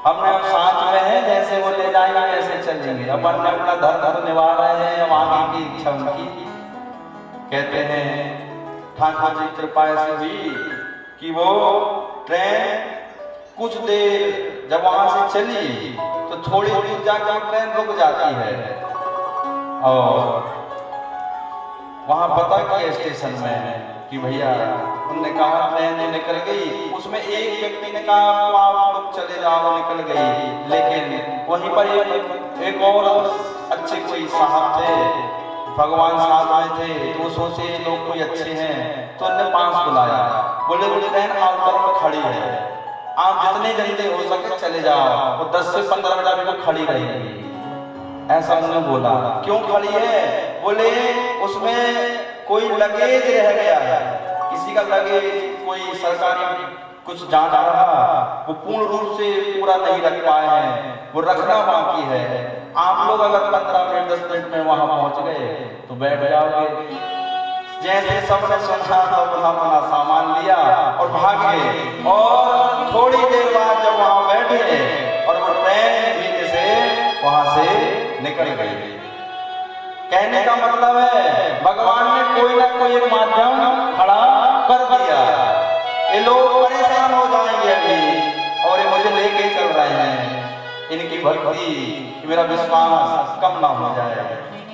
हमने अब साथ में है, जैसे वो ले जाएंगे कैसे चलेंगे। अब हमने अपना धर्म निभा रहे हैं, अब आगे की इच्छा उनकी। कहते हैं ठाकुर जी कृपा से हुई कि वो ट्रेन कुछ देर जब वहां से चली तो थोड़ी दूर जाकर ट्रेन रुक जाती है। और वहां पता किया स्टेशन में कि भैया, उनने कहा ट्रेन जो निकल गई, उसमें एक व्यक्ति ने कहा आप लोग चले जाओ, निकल गई। लेकिन वहीं पर एक और अच्छे कोई साहब थे, भगवान साथ आए थे, तो सोचे लोग कोई अच्छे हैं, तो उन्होंने पास बुलाया। बोले ट्रेन आउटर में खड़ी है, आप जितने जल्दी हो सके चले जाओ। वो 10 से 15 मिनट अभी वो खड़ी रहेगी, ऐसा उन्होंने बोला। क्यों खड़ी है? बोले उसमें कोई लगेज रह गया है, किसी का लगेज, कोई सरकारी कुछ जाना रहा, वो पूर्ण रूप से पूरा नहीं रख पाए हैं, वो रखना बाकी है। आप लोग अगर 15 मिनट 10 मिनट में वहां पहुंच गए तो बैठ जाओगे। जैसे सबने सुना तो अपना सामान लिया और भाग गए। और थोड़ी देर बाद जब वहां बैठे और वो ट्रेन धीरे से वहां से निकल गई। कहने का मतलब है भगवान ने कोई ना कोई एक माध्यम खड़ा कर दिया। ये लोग परेशान हो जाएंगे अभी, और ये मुझे लेके चल रहे हैं, इनकी भक्ति, मेरा विश्वास कम ना हो जाए।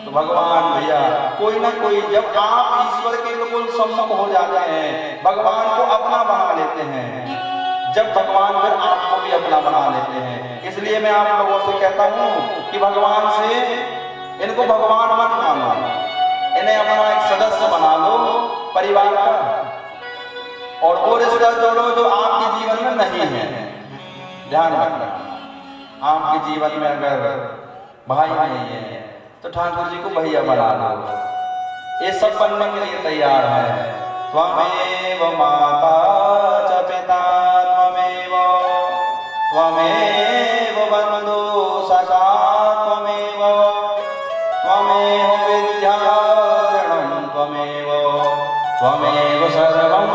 तो भगवान भैया कोई ना कोई, जब आप ईश्वर के बिल्कुल सम्मुख हो जाते हैं, भगवान को अपना बना लेते हैं, जब भगवान फिर आपको भी अपना बना लेते हैं। इसलिए मैं आप लोगों से कहता हूँ कि भगवान से, इनको भगवान मत मानो, इन्हें अपना एक सदस्य बना लो परिवार का, और वो रिश्ता जोड़ो जो आपके जीवन में नहीं है। ध्यान रखना, आपके जीवन में अगर भाई नहीं है तो ठाकुर जी को भैया बना लो। ये सब बनने के लिए तैयार है। त्वमेव माता च पिता त्वमेव, त्वमेव बंधु सखा त्वमेव, त्वमेव विद्याधरणं त्वमेव, त्वमेव सर्वं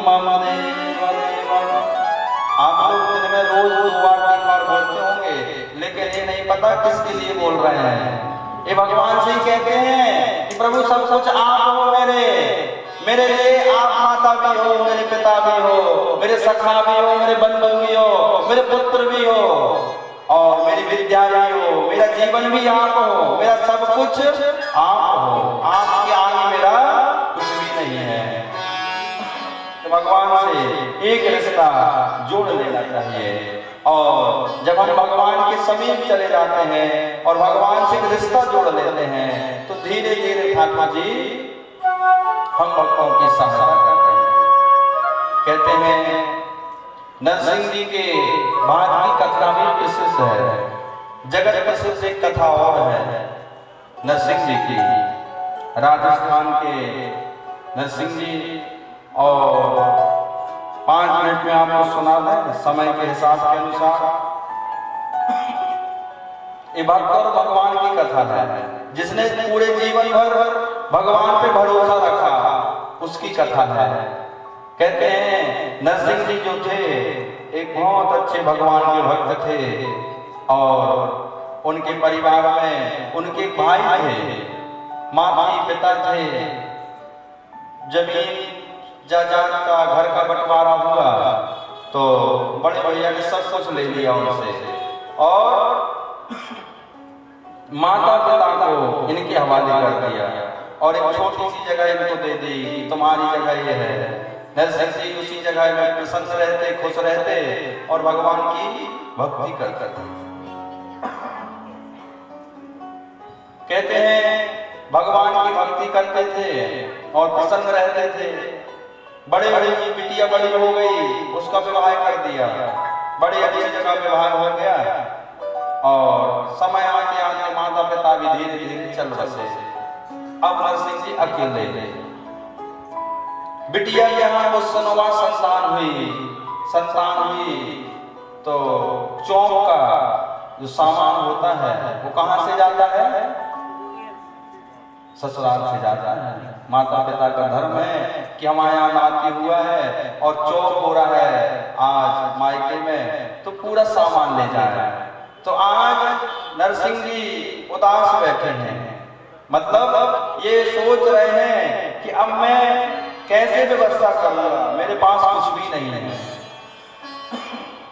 मम देव देव। आप लोग दिन में रोज 2 बार 3 बार बोलते होंगे, लेकिन ये नहीं पता किसके लिए बोल रहे हैं। ये भगवान से ही कहते हैं कि प्रभु सब कुछ आप हो, मेरे लिए आप माता भी हो, मेरे पिता भी हो, मेरे सखा भी हो, मेरे बंधु भी हो, मेरे पुत्र भी हो, और मेरी विद्या भी हो, मेरा जीवन भी आप हो, मेरा सब कुछ आप हो। आपके आगे मेरा कुछ भी नहीं है। तो भगवान से एक रिश्ता जोड़ लेना चाहिए। और जब हम भगवान के समीप चले जाते हैं और भगवान से एक रिश्ता जोड़ लेते हैं, तो धीरे धीरे ठाकुर जी हम भक्तों की सहायता करते हैं। कहते हैं नरसिंह जी के बाद की कथा भी प्रसिद्ध है, जगत प्रसिद्ध एक कथा और है नरसिंह जी की, राजस्थान के नरसिंह जी। और 5 मिनट में आपको सुना दें समय के हिसाब के अनुसार। ये भक्त और भगवान की कथा है, जिसने पूरे जीवन भर भगवान पे भरोसा रखा, उसकी कथा है। कहते हैं नरसिंह जी जो थे एक बहुत अच्छे भगवान के भक्त थे, और उनके परिवार में उनके भाई थे, माता पिता थे। जमीन जायदाद का, घर का बंटवारा हुआ तो बड़े भैया ने सब कुछ ले लिया उनसे, और माता पिता को इनके हवाले कर दिया, और एक छोटी सी जगह इनको दे दी, तुम्हारी जगह ये है। नरसिंह जी उसी जगह में प्रसन्न रहते, खुश रहते, और भगवान की भक्ति करते। कहते हैं भगवान की भक्ति करते थे और प्रसन्न रहते थे। बड़े बड़े की बिटिया बड़ी हो गई, उसका विवाह कर दिया, बड़ी अच्छी जगह विवाह हो गया, और समय आते आते माता पिता भी धीरे धीरे चल बसे। अब नरसिंह जी अकेले थे। बिटिया के यहाँ वो सनवा संतान हुई तो चौक का जो सामान होता है वो कहाँ से जाता है? ससुराल से जाता है। माता पिता का धर्म है कि हमारे यहाँ नाती हुआ है और चौक हो रहा है आज मायके में, तो पूरा सामान ले जाए। तो आज नरसिंह जी उदास बैठे हैं, मतलब ये सोच रहे हैं कि अब मैं कैसे व्यवस्था करूंगा, मेरे पास कुछ भी नहीं है,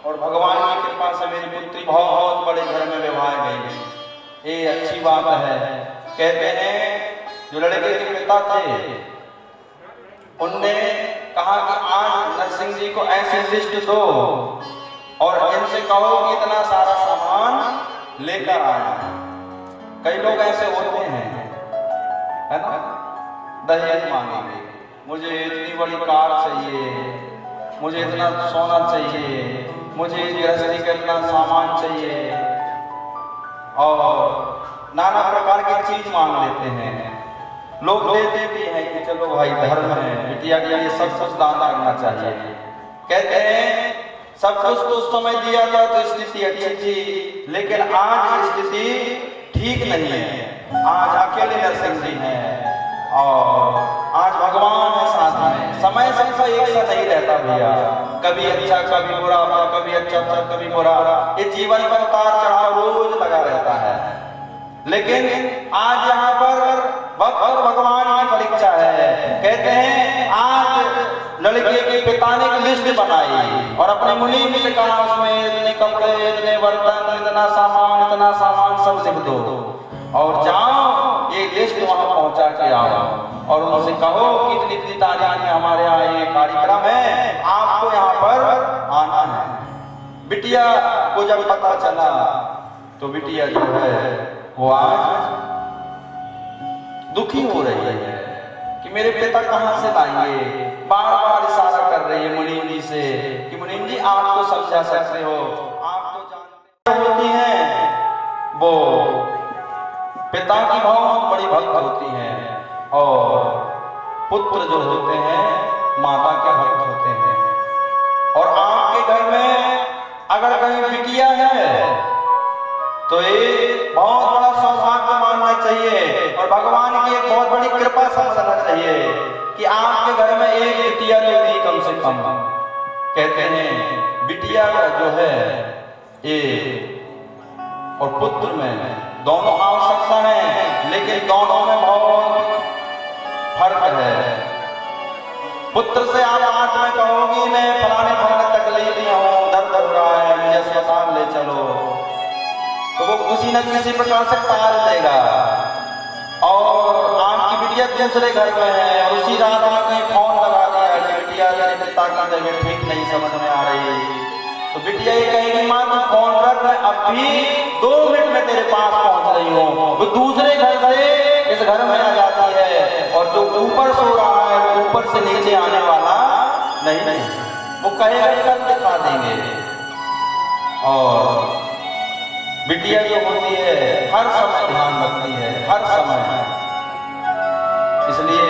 और भगवान की कृपा से मेरी पुत्री बहुत बड़े घर में विवाह गई, ये अच्छी बात है। कहते हैं जो लड़के के पिता थे उनने कहा कि आज नरसिंह जी को ऐसी लिस्ट दो और इनसे कहो कि इतना सारा सामान लेकर आए। कई लोग ऐसे होते हैं, है ना, दहेज मांगेंगे, मुझे इतनी बड़ी कार चाहिए, मुझे इतना सोना चाहिए, मुझे गृहस्थी का इतना सामान चाहिए, और नाना प्रकार की चीज मांग लेते हैं। लोग देते भी हैं कि चलो भाई धर्म है, बिटिया के लिए सब कुछ दान करना चाहिए। कहते हैं सब कुछ तो उस समय दिया था तो स्थिति अच्छी थी, लेकिन आज स्थिति ठीक नहीं है। आज अकेले नरसिंह जी हैं और आज भगवान है साथ में। समय सबका एक सा नहीं रहता भैया, कभी अच्छा कभी बुरा, कभी अच्छा कभी बुरा, ये जीवन का उतार चढ़ाव रोज लगा रहता है। लेकिन आज यहाँ पर भक्त और भगवान की परीक्षा है। कहते हैं आज लड़के के पिता ने एक लिस्ट बनाई और अपने मुनीम से कहा उसमें इतने कपड़े, इतने बर्तन, इतना सामान सब लिख दो और जाओ ये लिस्ट वहां पहुंचा के आओ और उनसे कहो कि इतनी इतनी तारीख में हमारे यहाँ ये कार्यक्रम है, आपको यहाँ पर आना है। बिटिया को जब पता चला तो बिटिया जो है वो आज दुखी हो रही है कि मेरे पिता कहाँ से लाएंगे। बार बार इशारा कर रही है मुनीम जी से कि मुनीम जी आप तो समझा सकते हो, आप तो जानते होती हैं वो पिता की बहुत बड़ी भक्त होती हैं और पुत्र जो होते हैं माता के भक्त होते हैं। और आपके घर में अगर कहीं बिटिया है तो ये बहुत बड़ा सौभाग्य मानना चाहिए और भगवान की एक बहुत बड़ी कृपा समझना चाहिए कि आपके घर में एक बिटिया जो थी कम से कम। कहते हैं बिटिया जो है ये और पुत्र में दोनों आवश्यकता है, लेकिन दोनों में बहुत फर्क है। पुत्र से आप रात में कहोगी मैं फलाने तकलीफ में हूँ, दर्द हो रहा है, मुझे अस्पताल ले चलो, तो वो किसी न किसी प्रकार से टाल देगा। और आपकी बिटिया दूसरे घर में है और उसी रात में कहीं फोन लगा दिया कि बिटिया तेरे पिता की तबीयत ठीक नहीं समझ में आ रही, तो बिटिया ये कहेगी माँ तू फोन रख, मैं अभी 2 मिनट में तेरे पास पहुंच रही हूँ। वो दूसरे घर से इस घर में आ जाती है और जो ऊपर सो रहा है वो ऊपर से नीचे आने वाला नहीं, वो कहेगा कल दिखा देंगे। और बिटिया जो होती है हर समय ध्यान रखती है, हर समय। इसलिए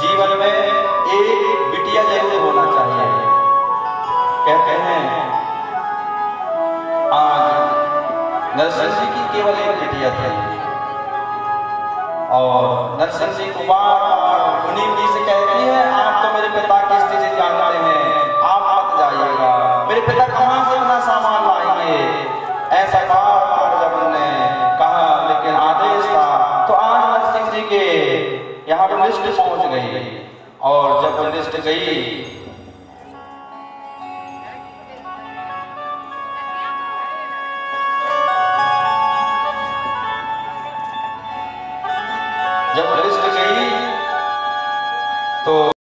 जीवन में एक बिटिया जरूर होना चाहिए। कहते हैं आज नरसिंह जी की केवल एक बिटिया थी और नरसिंह जी को बार मुनीम जी से कहती है आप तो मेरे पिता की स्थिति जानते हैं, आप मत जाइएगा, मेरे पिता कहाँ से अपना सामान लाएंगे। ऐसा बार बार जब उन्होंने कहा, लेकिन आदेश था। तो आज नरसिंह जी के यहाँ पर लिस्ट पहुंच गई और जब लिस्ट गई